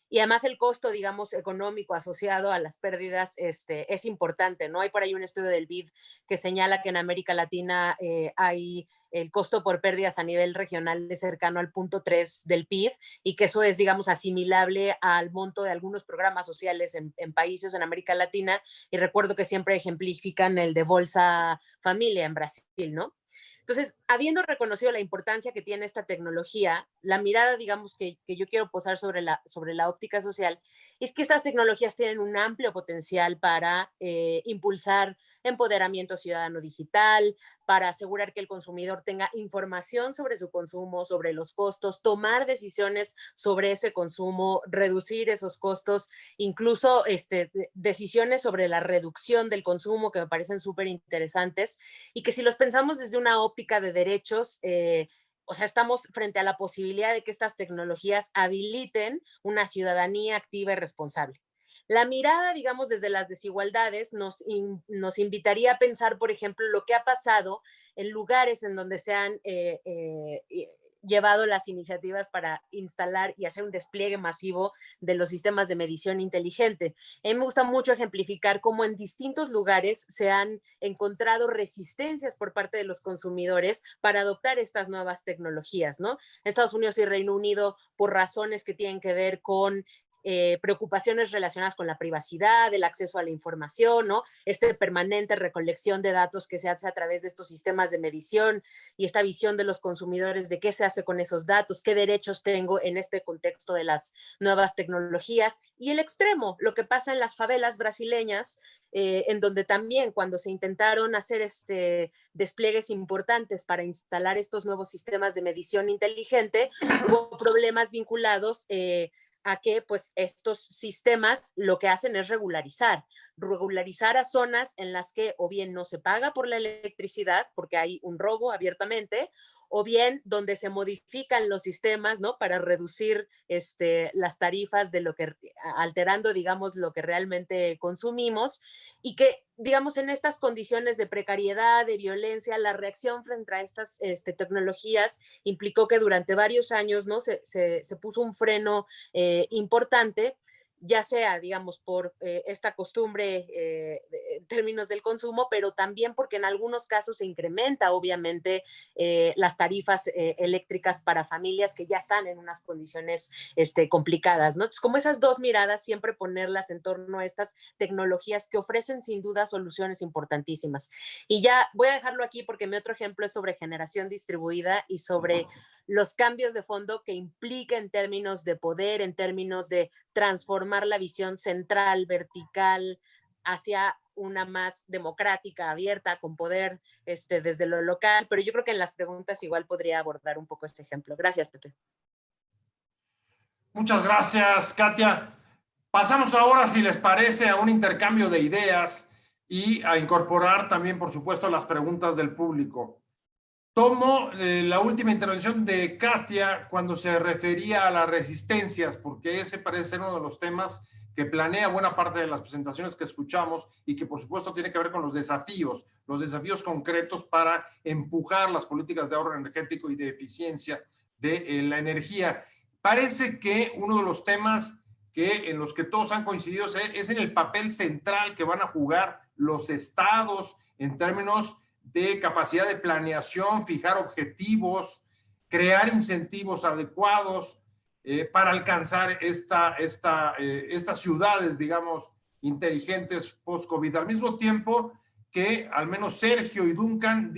Y además el costo, digamos, económico asociado a las pérdidas es importante, ¿no? Hay por ahí un estudio del BID que señala que en América Latina hay el costo por pérdidas a nivel regional es cercano al 0.3 del PIB, y que eso es, digamos, asimilable al monto de algunos programas sociales en países en América Latina, y recuerdo que siempre ejemplifican el de Bolsa Familia en Brasil, ¿no? Entonces, habiendo reconocido la importancia que tiene esta tecnología, la mirada, digamos, que yo quiero posar sobre la óptica social, es que estas tecnologías tienen un amplio potencial para impulsar empoderamiento ciudadano digital, para asegurar que el consumidor tenga información sobre su consumo, sobre los costos, tomar decisiones sobre ese consumo, reducir esos costos, incluso decisiones sobre la reducción del consumo que me parecen súper interesantes, y que si los pensamos desde una óptica de derechos, o sea, estamos frente a la posibilidad de que estas tecnologías habiliten una ciudadanía activa y responsable. La mirada, digamos, desde las desigualdades nos invitaría a pensar, por ejemplo, lo que ha pasado en lugares en donde se han llevado las iniciativas para instalar y hacer un despliegue masivo de los sistemas de medición inteligente. A mí me gusta mucho ejemplificar cómo en distintos lugares se han encontrado resistencias por parte de los consumidores para adoptar estas nuevas tecnologías, ¿no? Estados Unidos y Reino Unido, por razones que tienen que ver con preocupaciones relacionadas con la privacidad, el acceso a la información, ¿no? Permanente recolección de datos que se hace a través de estos sistemas de medición, y esta visión de los consumidores de qué se hace con esos datos, qué derechos tengo en este contexto de las nuevas tecnologías. Y el extremo, lo que pasa en las favelas brasileñas, en donde también cuando se intentaron hacer despliegues importantes para instalar estos nuevos sistemas de medición inteligente, hubo problemas vinculados a que pues estos sistemas lo que hacen es regularizar a zonas en las que o bien no se paga por la electricidad porque hay un robo abiertamente, o bien donde se modifican los sistemas, ¿no? Para reducir las tarifas de lo que, alterando, digamos, lo que realmente consumimos, y que, digamos, en estas condiciones de precariedad, de violencia, la reacción frente a estas tecnologías implicó que durante varios años, ¿no? Se puso un freno importante, ya sea, digamos, por esta costumbre en términos del consumo, pero también porque en algunos casos se incrementa, obviamente, las tarifas eléctricas para familias que ya están en unas condiciones complicadas, ¿no? Entonces, como esas dos miradas, siempre ponerlas en torno a estas tecnologías que ofrecen sin duda soluciones importantísimas. Y ya voy a dejarlo aquí porque mi otro ejemplo es sobre generación distribuida y sobre los cambios de fondo que implica en términos de poder, en términos de transformar la visión central, vertical, hacia una más democrática, abierta, con poder desde lo local, pero yo creo que en las preguntas igual podría abordar un poco este ejemplo. Gracias, Pepe. Muchas gracias, Katia. Pasamos ahora, si les parece, a un intercambio de ideas y a incorporar también, por supuesto, las preguntas del público. Tomo la última intervención de Katia cuando se refería a las resistencias, porque ese parece ser uno de los temas que planea buena parte de las presentaciones que escuchamos y que por supuesto tiene que ver con los desafíos concretos para empujar las políticas de ahorro energético y de eficiencia de la energía. Parece que uno de los temas en los que todos han coincidido es en el papel central que van a jugar los estados en términos de capacidad de planeación, fijar objetivos, crear incentivos adecuados para alcanzar estas ciudades, digamos, inteligentes post-COVID. Al mismo tiempo que al menos Sergio y Duncan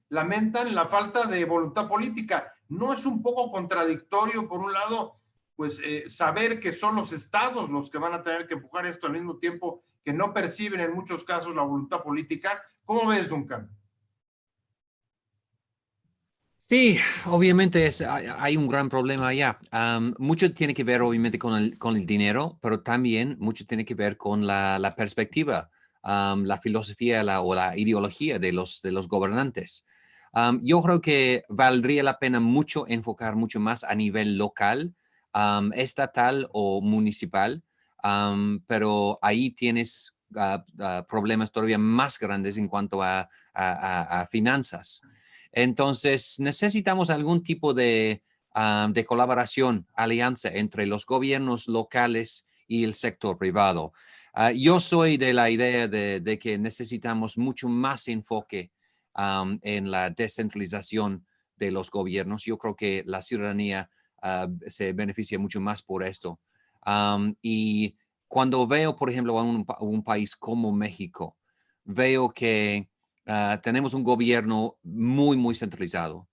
lamentan la falta de voluntad política. ¿No es un poco contradictorio, por un lado, pues saber que son los estados los que van a tener que empujar esto al mismo tiempo que no perciben en muchos casos la voluntad política? ¿Cómo ves, Duncan? Sí, obviamente hay un gran problema allá. Mucho tiene que ver obviamente con el dinero, pero también mucho tiene que ver con la perspectiva, la filosofía o la ideología de los gobernantes. Yo creo que valdría la pena mucho enfocar mucho más a nivel local, estatal o municipal, pero ahí tienes problemas todavía más grandes en cuanto a finanzas. Entonces, necesitamos algún tipo de colaboración, alianza entre los gobiernos locales y el sector privado. Yo soy de la idea de que necesitamos mucho más enfoque en la descentralización de los gobiernos. Yo creo que la ciudadanía se beneficia mucho más por esto. Y cuando veo, por ejemplo, a un país como México, veo que tenemos un gobierno muy, muy centralizado,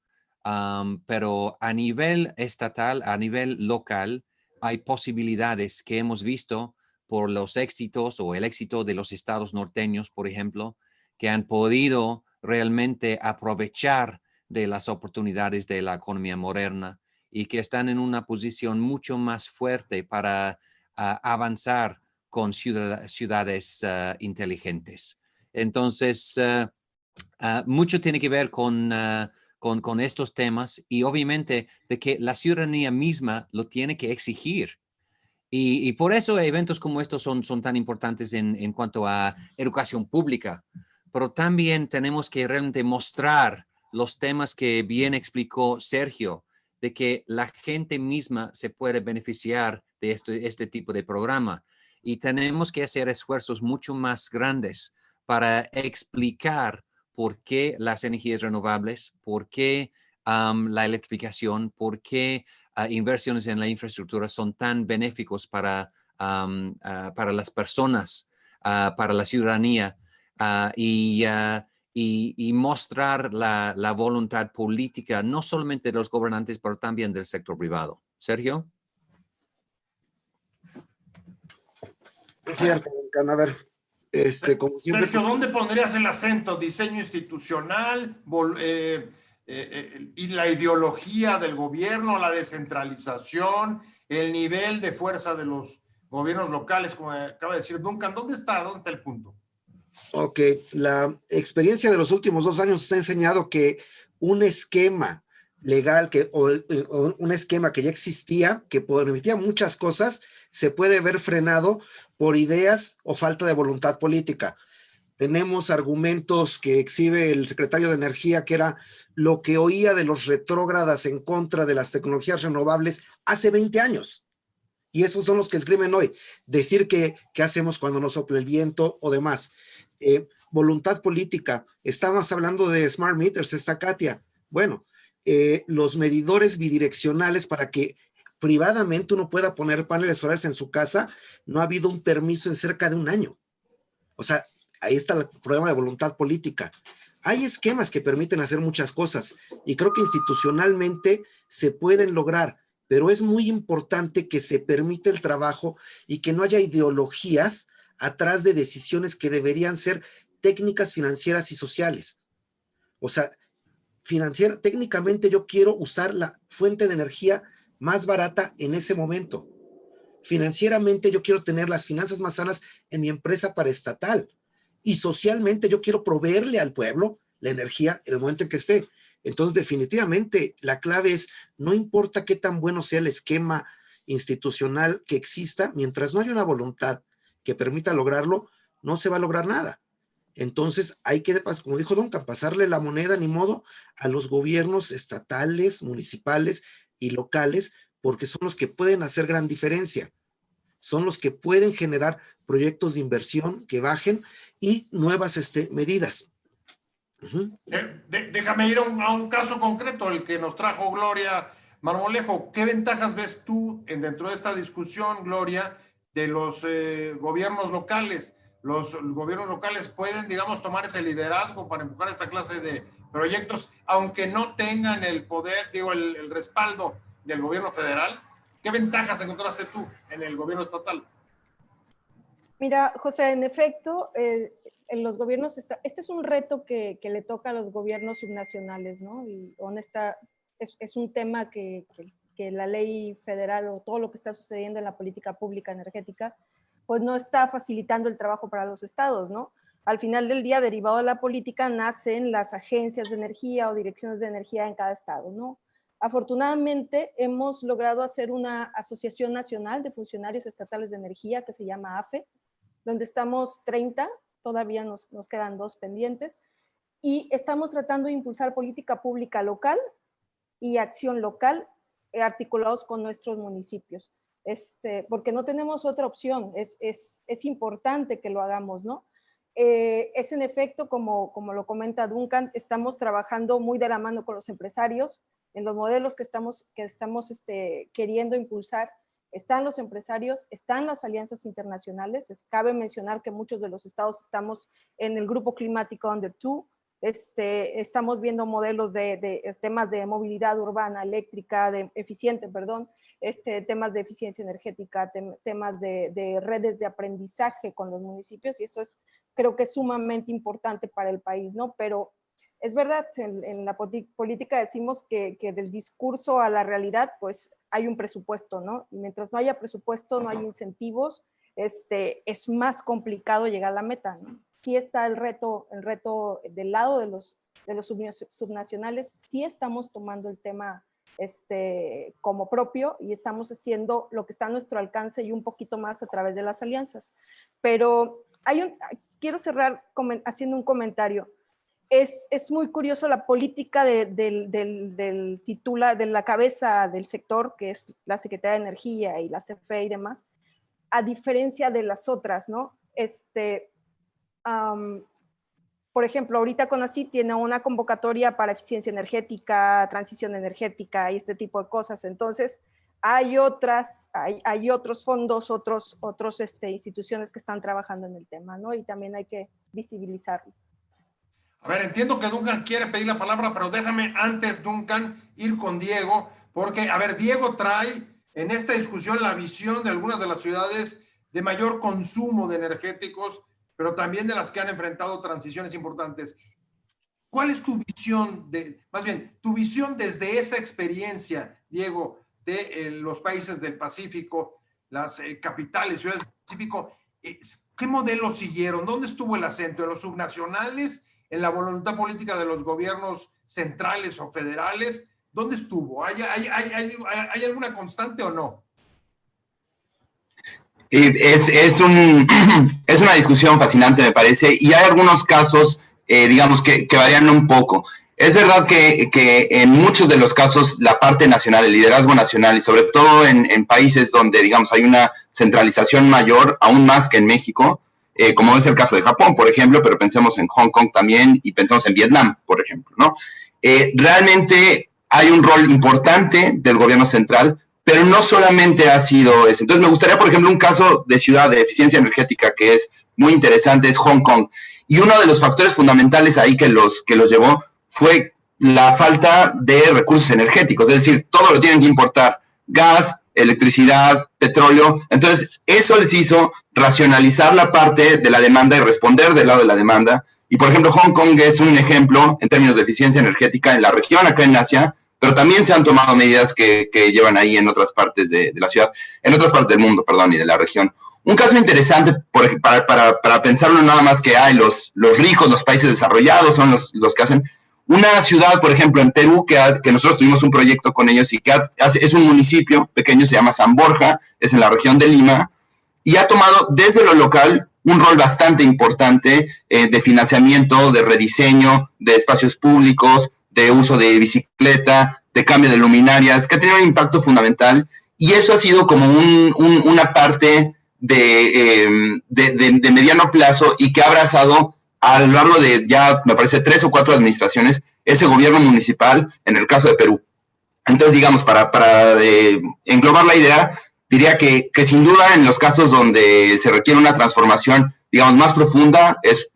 pero a nivel estatal, a nivel local, hay posibilidades que hemos visto por los éxitos o el éxito de los estados norteños, por ejemplo, que han podido realmente aprovechar de las oportunidades de la economía moderna y que están en una posición mucho más fuerte para avanzar con ciudades inteligentes. Entonces, mucho tiene que ver con estos temas y obviamente de que la ciudadanía misma lo tiene que exigir. Y por eso eventos como estos son tan importantes en cuanto a educación pública. Pero también tenemos que realmente mostrar los temas que bien explicó Sergio, de que la gente misma se puede beneficiar de este tipo de programa. Y tenemos que hacer esfuerzos mucho más grandes para explicar por qué las energías renovables, por qué la electrificación, por qué inversiones en la infraestructura son tan benéficos para las personas, para la ciudadanía, y mostrar la voluntad política, no solamente de los gobernantes, pero también del sector privado. Sergio. Es cierto, a ver. Como siempre, Sergio, ¿dónde pondrías el acento? ¿Diseño institucional y la ideología del gobierno, la descentralización, el nivel de fuerza de los gobiernos locales, como acaba de decir Duncan? ¿Dónde está el punto? Ok, la experiencia de los últimos 2 años nos ha enseñado que un esquema legal o un esquema que ya existía, que permitía muchas cosas, se puede ver frenado por ideas o falta de voluntad política. Tenemos argumentos que exhibe el secretario de Energía, que era lo que oía de los retrógradas en contra de las tecnologías renovables hace 20 años. Y esos son los que escriben hoy. Decir que qué hacemos cuando nos sopla el viento o demás. Voluntad política. Estamos hablando de smart meters, está Katia. Bueno, los medidores bidireccionales para que privadamente uno pueda poner paneles solares en su casa, no ha habido un permiso en cerca de un año. O sea, ahí está el problema de voluntad política. Hay esquemas que permiten hacer muchas cosas y creo que institucionalmente se pueden lograr, pero es muy importante que se permita el trabajo y que no haya ideologías atrás de decisiones que deberían ser técnicas financieras y sociales. O sea, técnicamente yo quiero usar la fuente de energía más barata en ese momento. Financieramente yo quiero tener las finanzas más sanas en mi empresa paraestatal. Y socialmente yo quiero proveerle al pueblo la energía en el momento en que esté. Entonces, definitivamente, la clave es, no importa qué tan bueno sea el esquema institucional que exista, mientras no haya una voluntad que permita lograrlo, no se va a lograr nada. Entonces, hay que, como dijo Duncan, pasarle la moneda, ni modo, a los gobiernos estatales, municipales y locales, porque son los que pueden hacer gran diferencia. Son los que pueden generar proyectos de inversión que bajen y nuevas medidas. Déjame ir a un caso concreto, el que nos trajo Gloria Marmolejo. ¿Qué ventajas ves tú dentro de esta discusión, Gloria, de los gobiernos locales? Los gobiernos locales pueden, digamos, tomar ese liderazgo para empujar esta clase de proyectos, aunque no tengan el poder, digo, el respaldo del gobierno federal. ¿Qué ventajas encontraste tú en el gobierno estatal? Mira, José, en efecto, en los gobiernos, este es un reto que le toca a los gobiernos subnacionales, ¿no? Y es un tema que la ley federal o todo lo que está sucediendo en la política pública energética, pues no está facilitando el trabajo para los estados, ¿no? Al final del día, derivado de la política, nacen las agencias de energía o direcciones de energía en cada estado, ¿no? Afortunadamente, hemos logrado hacer una asociación nacional de funcionarios estatales de energía que se llama AFE, donde estamos 30, todavía nos quedan 2 pendientes, y estamos tratando de impulsar política pública local y acción local articulados con nuestros municipios, porque no tenemos otra opción, es importante que lo hagamos, ¿no? Es en efecto, como lo comenta Duncan, estamos trabajando muy de la mano con los empresarios, en los modelos que estamos queriendo impulsar. Están los empresarios, están las alianzas internacionales. Cabe mencionar que muchos de los estados estamos en el grupo climático Under 2. Estamos viendo modelos de temas de movilidad urbana, eléctrica, temas de eficiencia energética, temas de redes de aprendizaje con los municipios, y eso creo que es sumamente importante para el país, ¿no? Pero es verdad, en la política decimos que del discurso a la realidad, pues hay un presupuesto, ¿no? Y mientras no haya presupuesto, no hay incentivos, es más complicado llegar a la meta, ¿no? Sí está el reto del lado de los subnacionales, sí estamos tomando el tema como propio y estamos haciendo lo que está a nuestro alcance y un poquito más a través de las alianzas. Pero quiero cerrar haciendo un comentario. Es muy curioso la política del titular, de la cabeza del sector, que es la Secretaría de Energía y la CFE y demás, a diferencia de las otras, ¿no? Por ejemplo, ahorita CONACYT tiene una convocatoria para eficiencia energética, transición energética y este tipo de cosas. Entonces, hay otros fondos, otros instituciones que están trabajando en el tema, ¿no? Y también hay que visibilizarlo. A ver, entiendo que Duncan quiere pedir la palabra, pero déjame antes, Duncan, ir con Diego, porque, a ver, Diego trae en esta discusión la visión de algunas de las ciudades de mayor consumo de energéticos, pero también de las que han enfrentado transiciones importantes. ¿Cuál es tu visión, tu visión desde esa experiencia, Diego, de los países del Pacífico, las capitales, ciudades del Pacífico? ¿Qué modelo siguieron? ¿Dónde estuvo el acento? ¿En los subnacionales? ¿En la voluntad política de los gobiernos centrales o federales? ¿Dónde estuvo? ¿Hay alguna constante o no? Es una discusión fascinante, me parece, y hay algunos casos, digamos, que varían un poco. Es verdad que en muchos de los casos la parte nacional, el liderazgo nacional, y sobre todo en países donde, digamos, hay una centralización mayor, aún más que en México, como es el caso de Japón, por ejemplo, pero pensemos en Hong Kong también y pensemos en Vietnam, por ejemplo, ¿no? Realmente hay un rol importante del gobierno central, pero no solamente ha sido ese. Entonces me gustaría, por ejemplo, un caso de ciudad de eficiencia energética que es muy interesante, es Hong Kong. Y uno de los factores fundamentales ahí que los llevó fue la falta de recursos energéticos, es decir, todo lo tienen que importar, gas, electricidad, petróleo. Entonces, eso les hizo racionalizar la parte de la demanda y responder del lado de la demanda. Y, por ejemplo, Hong Kong es un ejemplo en términos de eficiencia energética en la región, acá en Asia, pero también se han tomado medidas que llevan ahí en otras partes de la ciudad, en otras partes del mundo, perdón, y de la región. Un caso interesante para pensarlo nada más que hay los ricos, los países desarrollados son los que hacen. Una ciudad, por ejemplo, en Perú, que nosotros tuvimos un proyecto con ellos y que es un municipio pequeño, se llama San Borja, es en la región de Lima, y ha tomado desde lo local un rol bastante importante de financiamiento, de rediseño, de espacios públicos, de uso de bicicleta, de cambio de luminarias, que ha tenido un impacto fundamental, y eso ha sido como una parte de mediano plazo y que ha abrazado a lo largo de ya, me parece, 3 o 4 administraciones, ese gobierno municipal en el caso de Perú. Entonces, digamos, para englobar la idea, diría que sin duda en los casos donde se requiere una transformación, digamos, más profunda, es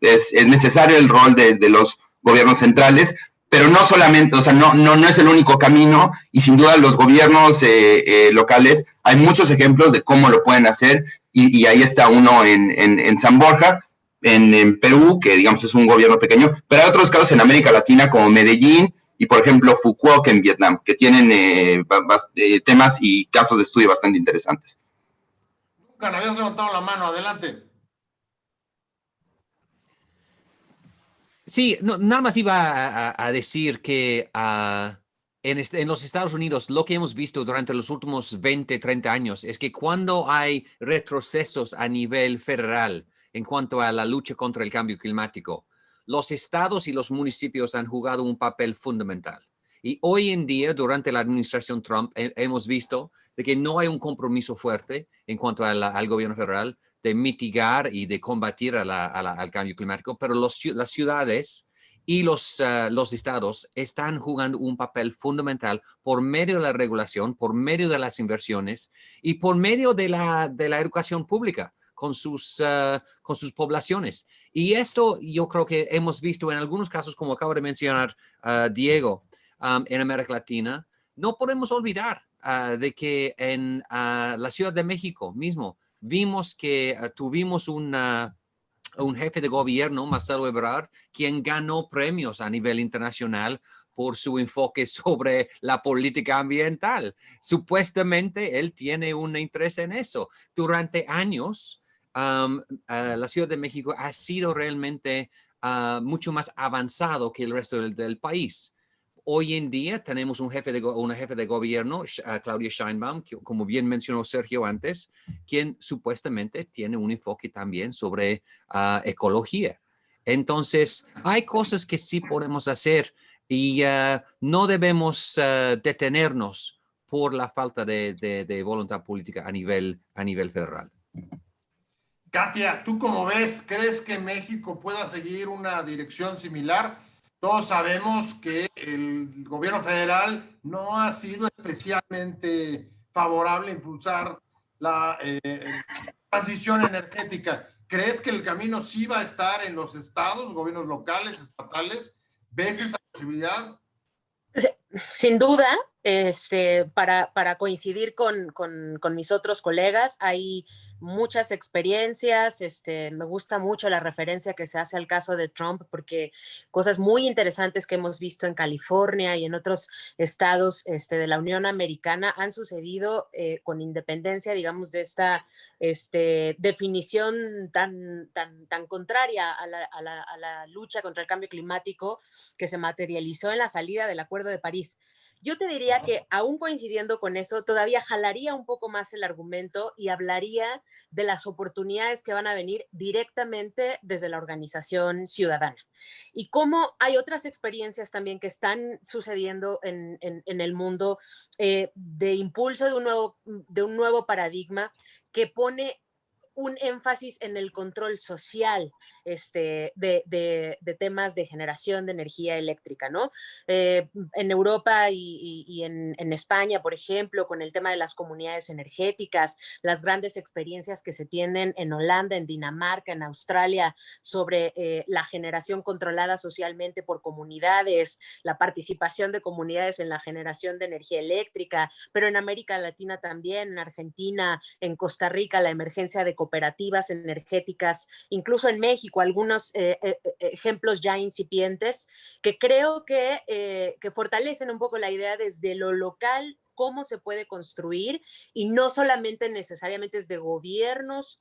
necesario el rol de los gobiernos centrales, pero no solamente, o sea, no es el único camino, y sin duda los gobiernos locales, hay muchos ejemplos de cómo lo pueden hacer, y ahí está uno en San Borja, en Perú, que digamos es un gobierno pequeño, pero hay otros casos en América Latina como Medellín y, por ejemplo, Fukuoka en Vietnam, que tienen temas y casos de estudio bastante interesantes. Duncan, habías levantado la mano, adelante. Sí, nada más iba a decir que en los Estados Unidos lo que hemos visto durante los últimos 20, 30 años es que cuando hay retrocesos a nivel federal en cuanto a la lucha contra el cambio climático, los estados y los municipios han jugado un papel fundamental. Y hoy en día, durante la administración Trump, hemos visto de que no hay un compromiso fuerte en cuanto al gobierno federal de mitigar y de combatir al cambio climático, pero las ciudades y los estados están jugando un papel fundamental por medio de la regulación, por medio de las inversiones y por medio de la educación pública con sus poblaciones. Y esto yo creo que hemos visto en algunos casos, como acaba de mencionar Diego, en América Latina. No podemos olvidar de que en la Ciudad de México mismo vimos que tuvimos un jefe de gobierno, Marcelo Ebrard, quien ganó premios a nivel internacional por su enfoque sobre la política ambiental. Supuestamente él tiene un interés en eso. Durante años, la Ciudad de México ha sido realmente mucho más avanzado que el resto del país. Hoy en día tenemos una jefe de gobierno, Claudia Sheinbaum, que, como bien mencionó Sergio antes, quien supuestamente tiene un enfoque también sobre ecología. Entonces, hay cosas que sí podemos hacer y no debemos detenernos por la falta de voluntad política a nivel federal. Katia, ¿tú cómo ves? ¿Crees que México pueda seguir una dirección similar? Todos sabemos que el gobierno federal no ha sido especialmente favorable a impulsar la transición energética. ¿Crees que el camino sí va a estar en los estados, gobiernos locales, estatales? ¿Ves esa posibilidad? Sin duda, para coincidir con mis otros colegas, hay muchas experiencias, me gusta mucho la referencia que se hace al caso de Trump, porque cosas muy interesantes que hemos visto en California y en otros estados de la Unión Americana han sucedido con independencia, digamos, de esta definición tan contraria a la lucha contra el cambio climático que se materializó en la salida del Acuerdo de París. Yo te diría que aún coincidiendo con eso, todavía jalaría un poco más el argumento y hablaría de las oportunidades que van a venir directamente desde la organización ciudadana. Y cómo hay otras experiencias también que están sucediendo en el mundo de impulso de un nuevo paradigma que pone un énfasis en el control social de temas de generación de energía eléctrica, ¿no? En Europa y en España, por ejemplo, con el tema de las comunidades energéticas, las grandes experiencias que se tienen en Holanda, en Dinamarca, en Australia, sobre la generación controlada socialmente por comunidades, la participación de comunidades en la generación de energía eléctrica, pero en América Latina también, en Argentina, en Costa Rica, la emergencia de cooperativas energéticas, incluso en México, algunos ejemplos ya incipientes que creo que fortalecen un poco la idea desde lo local, cómo se puede construir y no solamente necesariamente desde gobiernos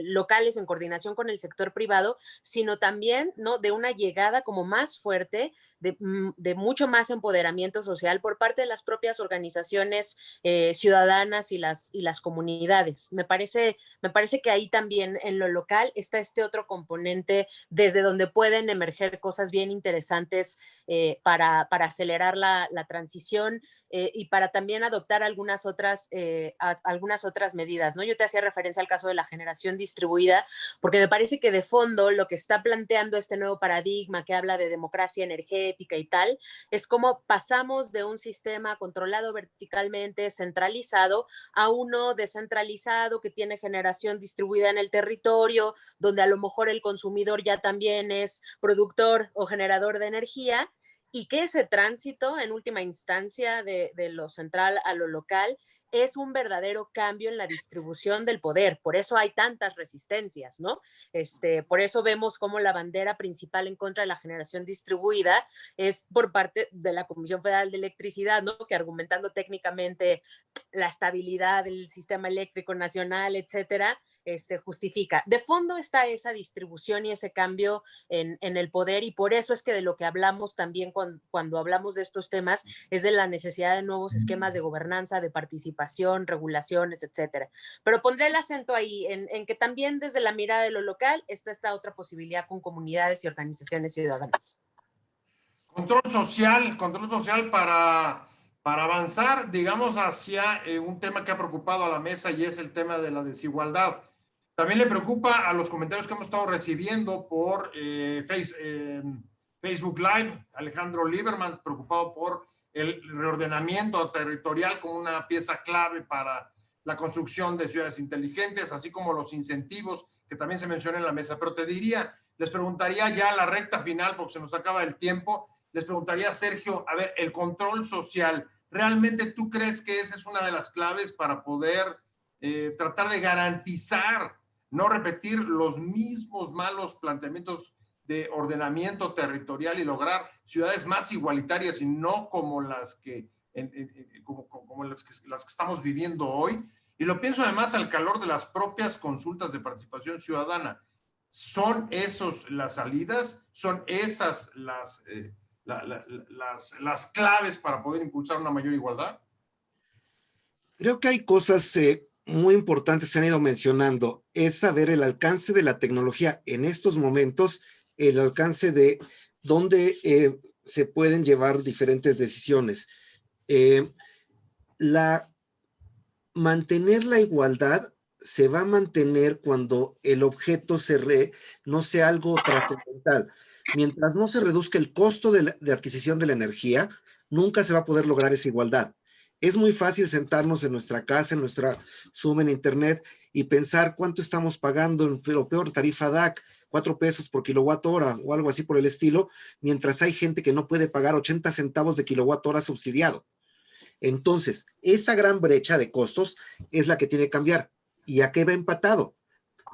locales en coordinación con el sector privado, sino también, ¿no?, de una llegada como más fuerte, de mucho más empoderamiento social por parte de las propias organizaciones ciudadanas y las comunidades. Me parece que ahí también en lo local está este otro componente desde donde pueden emerger cosas bien interesantes para acelerar la transición y para también adoptar algunas otras medidas, ¿no? Yo te hacía referencia al caso de la generación distribuida, porque me parece que de fondo lo que está planteando este nuevo paradigma que habla de democracia energética y tal, es cómo pasamos de un sistema controlado verticalmente, centralizado, a uno descentralizado que tiene generación distribuida en el territorio, donde a lo mejor el consumidor ya también es productor o generador de energía, y que ese tránsito, en última instancia, de lo central a lo local, es un verdadero cambio en la distribución del poder. Por eso hay tantas resistencias, ¿no? Por eso vemos cómo la bandera principal en contra de la generación distribuida es por parte de la Comisión Federal de Electricidad, ¿no? Que argumentando técnicamente la estabilidad del sistema eléctrico nacional, etcétera, justifica. De fondo está esa distribución y ese cambio en el poder, y por eso es que de lo que hablamos también cuando hablamos de estos temas es de la necesidad de nuevos esquemas de gobernanza, de participación, regulaciones, etcétera. Pero pondré el acento ahí en que también desde la mirada de lo local está esta otra posibilidad con comunidades y organizaciones ciudadanas. Control social para avanzar, digamos, hacia un tema que ha preocupado a la mesa, y es el tema de la desigualdad. También le preocupa a los comentarios que hemos estado recibiendo por Facebook Live, Alejandro Lieberman, preocupado por el reordenamiento territorial como una pieza clave para la construcción de ciudades inteligentes, así como los incentivos que también se mencionan en la mesa. Pero les preguntaría ya a la recta final, porque se nos acaba el tiempo, les preguntaría a Sergio, a ver, el control social, ¿realmente tú crees que esa es una de las claves para poder tratar de garantizar, no repetir los mismos malos planteamientos de ordenamiento territorial y lograr ciudades más igualitarias y no como las que estamos viviendo hoy? Y lo pienso además al calor de las propias consultas de participación ciudadana. ¿Son esos las salidas? ¿Son esas las claves para poder impulsar una mayor igualdad? Creo que hay cosas muy importantes que se han ido mencionando. Es saber el alcance de la tecnología en estos momentos, el alcance de dónde se pueden llevar diferentes decisiones. Mantener la igualdad se va a mantener cuando el objeto no sea algo trascendental. Mientras no se reduzca el costo de adquisición de la energía, nunca se va a poder lograr esa igualdad. Es muy fácil sentarnos en nuestra casa, en nuestra Zoom, en internet, y pensar cuánto estamos pagando en lo peor tarifa DAC, 4 pesos por kilowatt hora o algo así por el estilo, mientras hay gente que no puede pagar 80 centavos de kilowatt hora subsidiado. Entonces, esa gran brecha de costos es la que tiene que cambiar. ¿Y a qué va empatado?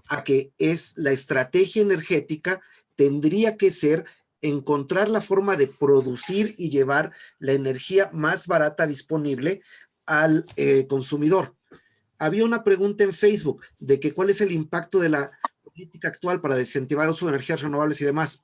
A que es la estrategia energética tendría que ser encontrar la forma de producir y llevar la energía más barata disponible al consumidor. Había una pregunta en Facebook de que cuál es el impacto de la política actual para desincentivar el uso de energías renovables y demás.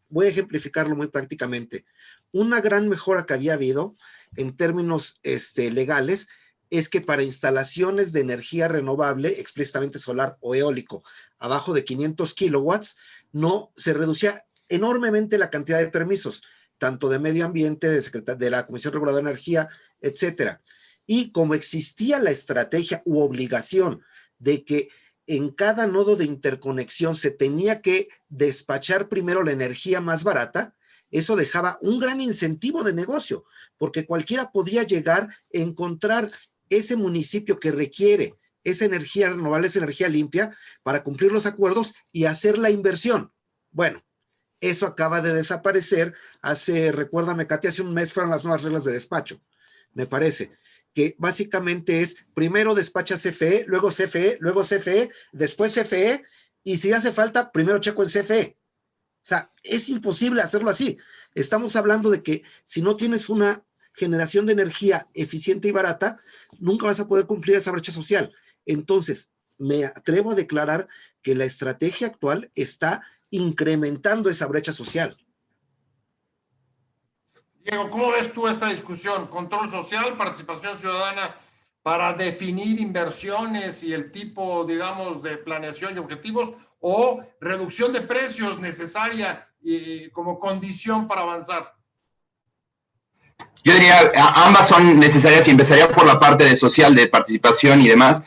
voy a ejemplificarlo muy prácticamente. Una gran mejora que había habido en términos legales es que para instalaciones de energía renovable, explícitamente solar o eólico, abajo de 500 kilowatts, no se reducía enormemente la cantidad de permisos, tanto de medio ambiente, de la Comisión Reguladora de Energía, etcétera. Y como existía la estrategia u obligación de que en cada nodo de interconexión se tenía que despachar primero la energía más barata, eso dejaba un gran incentivo de negocio, porque cualquiera podía llegar a encontrar ese municipio que requiere esa energía renovable, esa energía limpia, para cumplir los acuerdos y hacer la inversión. Bueno, eso acaba de desaparecer recuérdame, Katy, hace un mes fueron las nuevas reglas de despacho, me parece, que básicamente es primero despacha CFE, luego CFE, después CFE, y si hace falta, primero checo en CFE. O sea, es imposible hacerlo así. Estamos hablando de que si no tienes una generación de energía eficiente y barata, nunca vas a poder cumplir esa brecha social. Entonces, me atrevo a declarar que la estrategia actual está incrementando esa brecha social. Diego, ¿cómo ves tú esta discusión? ¿Control social, participación ciudadana para definir inversiones y el tipo, digamos, de planeación y objetivos, o reducción de precios necesaria como condición para avanzar? Yo diría, ambas son necesarias y empezaría por la parte de social, de participación y demás.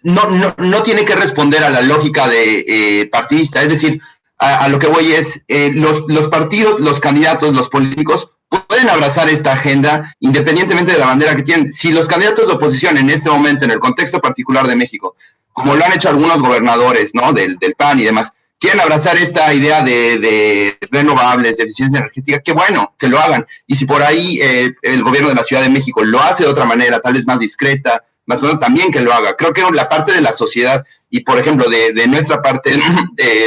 No tiene que responder a la lógica de partidista, es decir, a lo que voy es, los partidos, los candidatos, los políticos pueden abrazar esta agenda independientemente de la bandera que tienen. Si los candidatos de oposición en este momento, en el contexto particular de México, como lo han hecho algunos gobernadores, ¿no? del PAN y demás, quieren abrazar esta idea de renovables, de eficiencia energética, qué bueno que lo hagan. Y si por ahí el gobierno de la Ciudad de México lo hace de otra manera, tal vez más discreta, más bueno, también que lo haga. Creo que la parte de la sociedad y, por ejemplo, de nuestra parte,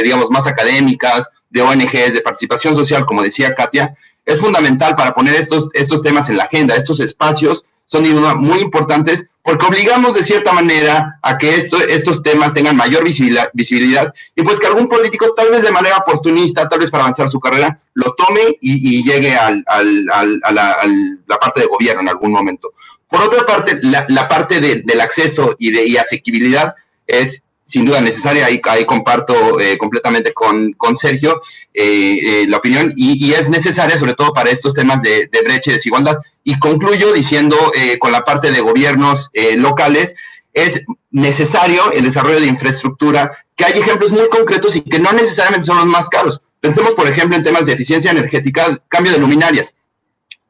digamos, más académicas, de ONGs, de participación social, como decía Katia, es fundamental para poner estos temas en la agenda. Estos espacios son muy importantes porque obligamos de cierta manera a que estos temas tengan mayor visibilidad y pues que algún político, tal vez de manera oportunista, tal vez para avanzar su carrera, lo tome y llegue a la parte de gobierno en algún momento. Por otra parte, la parte del acceso y asequibilidad es sin duda necesaria. Ahí comparto completamente con Sergio la opinión y es necesaria sobre todo para estos temas de brecha y desigualdad. Y concluyo diciendo con la parte de gobiernos locales, es necesario el desarrollo de infraestructura, que hay ejemplos muy concretos y que no necesariamente son los más caros. Pensemos, por ejemplo, en temas de eficiencia energética, cambio de luminarias.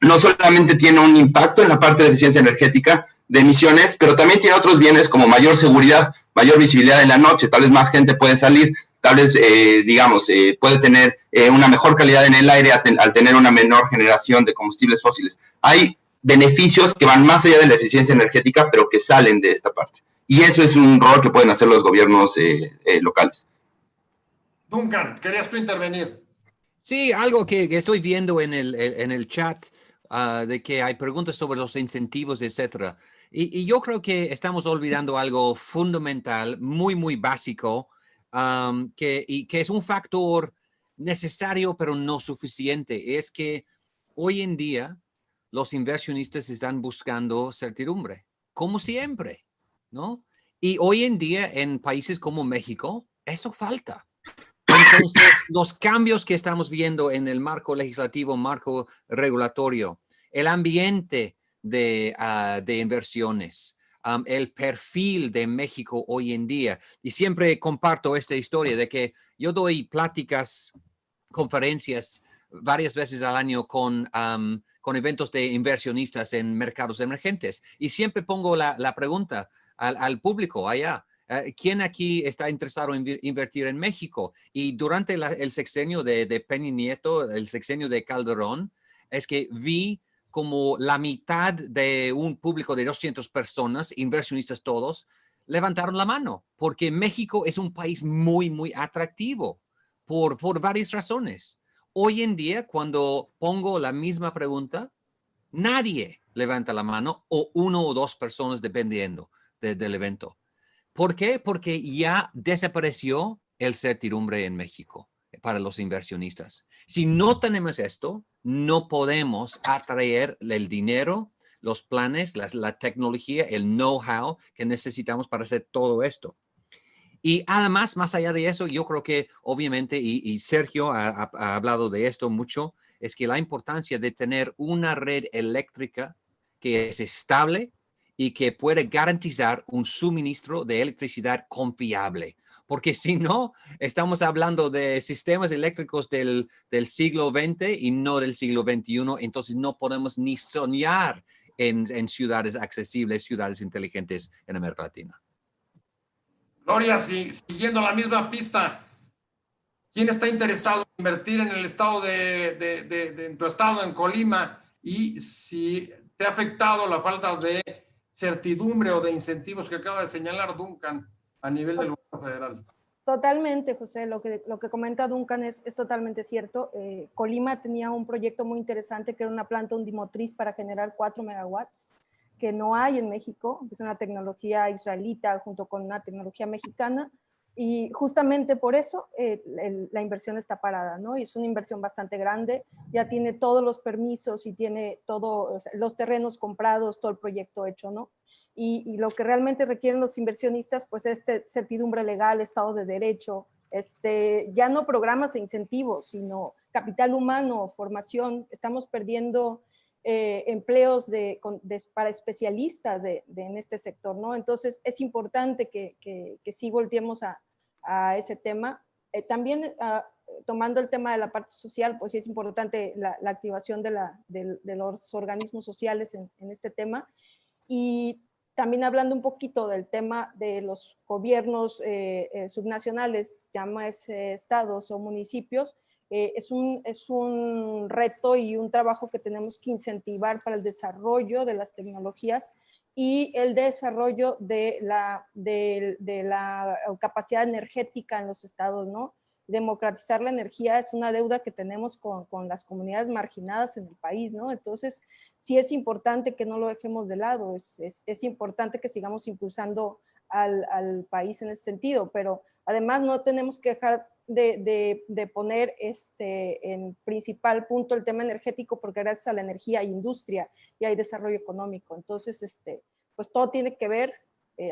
No solamente tiene un impacto en la parte de eficiencia energética de emisiones, pero también tiene otros bienes como mayor seguridad, mayor visibilidad en la noche, tal vez más gente puede salir, tal vez, puede tener una mejor calidad en el aire al tener una menor generación de combustibles fósiles. Hay beneficios que van más allá de la eficiencia energética, pero que salen de esta parte. Y eso es un rol que pueden hacer los gobiernos locales. Duncan, ¿querías tú intervenir? Sí, algo que estoy viendo en el chat, de que hay preguntas sobre los incentivos, etcétera. Y yo creo que estamos olvidando algo fundamental, muy, muy básico, que es un factor necesario, pero no suficiente. Es que hoy en día los inversionistas están buscando certidumbre, como siempre, ¿no? Y hoy en día en países como México, eso falta. Entonces, los cambios que estamos viendo en el marco legislativo, marco regulatorio, el ambiente de inversiones, el perfil de México hoy en día. Y siempre comparto esta historia de que yo doy pláticas, conferencias varias veces al año con eventos de inversionistas en mercados emergentes. Y siempre pongo la pregunta al público allá. ¿Quién aquí está interesado en invertir en México? Y durante el sexenio de Peña Nieto, el sexenio de Calderón, es que vi como la mitad de un público de 200 personas, inversionistas todos, levantaron la mano, porque México es un país muy, muy atractivo por varias razones. Hoy en día, cuando pongo la misma pregunta, nadie levanta la mano o 1 o 2 personas dependiendo del evento. ¿Por qué? Porque ya desapareció el certidumbre en México. para los inversionistas. Si no tenemos esto, no podemos atraer el dinero, los planes, la tecnología, el know-how que necesitamos para hacer todo esto. Y además, más allá de eso, yo creo que obviamente, y Sergio ha hablado de esto mucho, es que la importancia de tener una red eléctrica que es estable y que puede garantizar un suministro de electricidad confiable. Porque si no, estamos hablando de sistemas eléctricos del siglo XX y no del siglo XXI, entonces no podemos ni soñar en ciudades accesibles, ciudades inteligentes en América Latina. Gloria, siguiendo la misma pista, ¿quién está interesado en invertir en el estado en tu estado, en Colima? Y si te ha afectado la falta de certidumbre o de incentivos que acaba de señalar Duncan a nivel del gobierno federal. Totalmente, José, lo que comenta Duncan es totalmente cierto. Colima tenía un proyecto muy interesante que era una planta undimotriz para generar 4 megawatts, que no hay en México, es una tecnología israelita junto con una tecnología mexicana, y justamente por eso la inversión está parada, ¿no? Y es una inversión bastante grande, ya tiene todos los permisos y tiene todos los terrenos comprados, todo el proyecto hecho, ¿no? Y lo que realmente requieren los inversionistas, pues es certidumbre legal, Estado de Derecho, ya no programas e incentivos, sino capital humano, formación. Estamos perdiendo empleos para especialistas en este sector, ¿no? Entonces es importante que sí volteemos a ese tema. También tomando el tema de la parte social, pues sí es importante la activación de los organismos sociales en este tema. Y también hablando un poquito del tema de los gobiernos subnacionales, llámese estados o municipios, es un reto y un trabajo que tenemos que incentivar para el desarrollo de las tecnologías y el desarrollo de la capacidad energética en los estados, ¿no? Democratizar la energía es una deuda que tenemos con las comunidades marginadas en el país, ¿no? Entonces, sí es importante que no lo dejemos de lado, es importante que sigamos impulsando al país en ese sentido, pero además no tenemos que dejar de poner en principal punto el tema energético, porque gracias a la energía hay industria y hay desarrollo económico. Entonces, pues todo tiene que ver,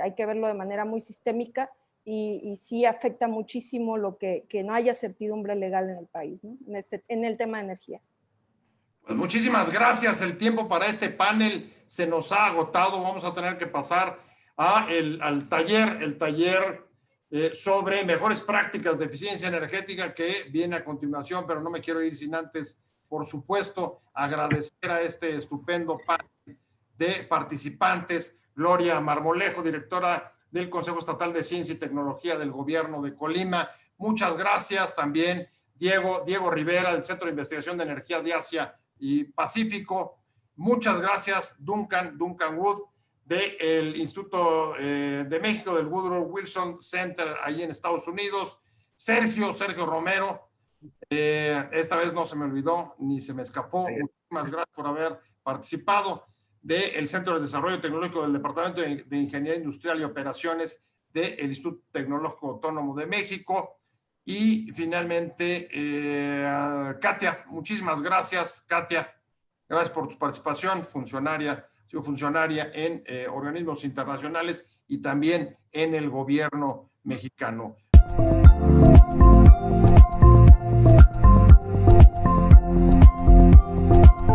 hay que verlo de manera muy sistémica y sí afecta muchísimo lo que no haya certidumbre legal en el país, ¿no? En el tema de energías. Pues muchísimas gracias. El tiempo para este panel se nos ha agotado. Vamos a tener que pasar al taller sobre mejores prácticas de eficiencia energética que viene a continuación, pero no me quiero ir sin antes, por supuesto, agradecer a este estupendo panel de participantes. Gloria Marmolejo, directora del Consejo Estatal de Ciencia y Tecnología del Gobierno de Colima. Muchas gracias. También Diego Rivera, del Centro de Investigación de Energía de Asia y Pacífico. Muchas gracias, Duncan Wood, del Instituto de México, del Woodrow Wilson Center, ahí en Estados Unidos. Sergio Romero, esta vez no se me olvidó ni se me escapó. Muchísimas gracias por haber participado, del Centro de Desarrollo Tecnológico del Departamento de Ingeniería Industrial y Operaciones del Instituto Tecnológico Autónomo de México. Y finalmente, Katia, muchísimas gracias, Katia. Gracias por tu participación, funcionaria en organismos internacionales y también en el gobierno mexicano.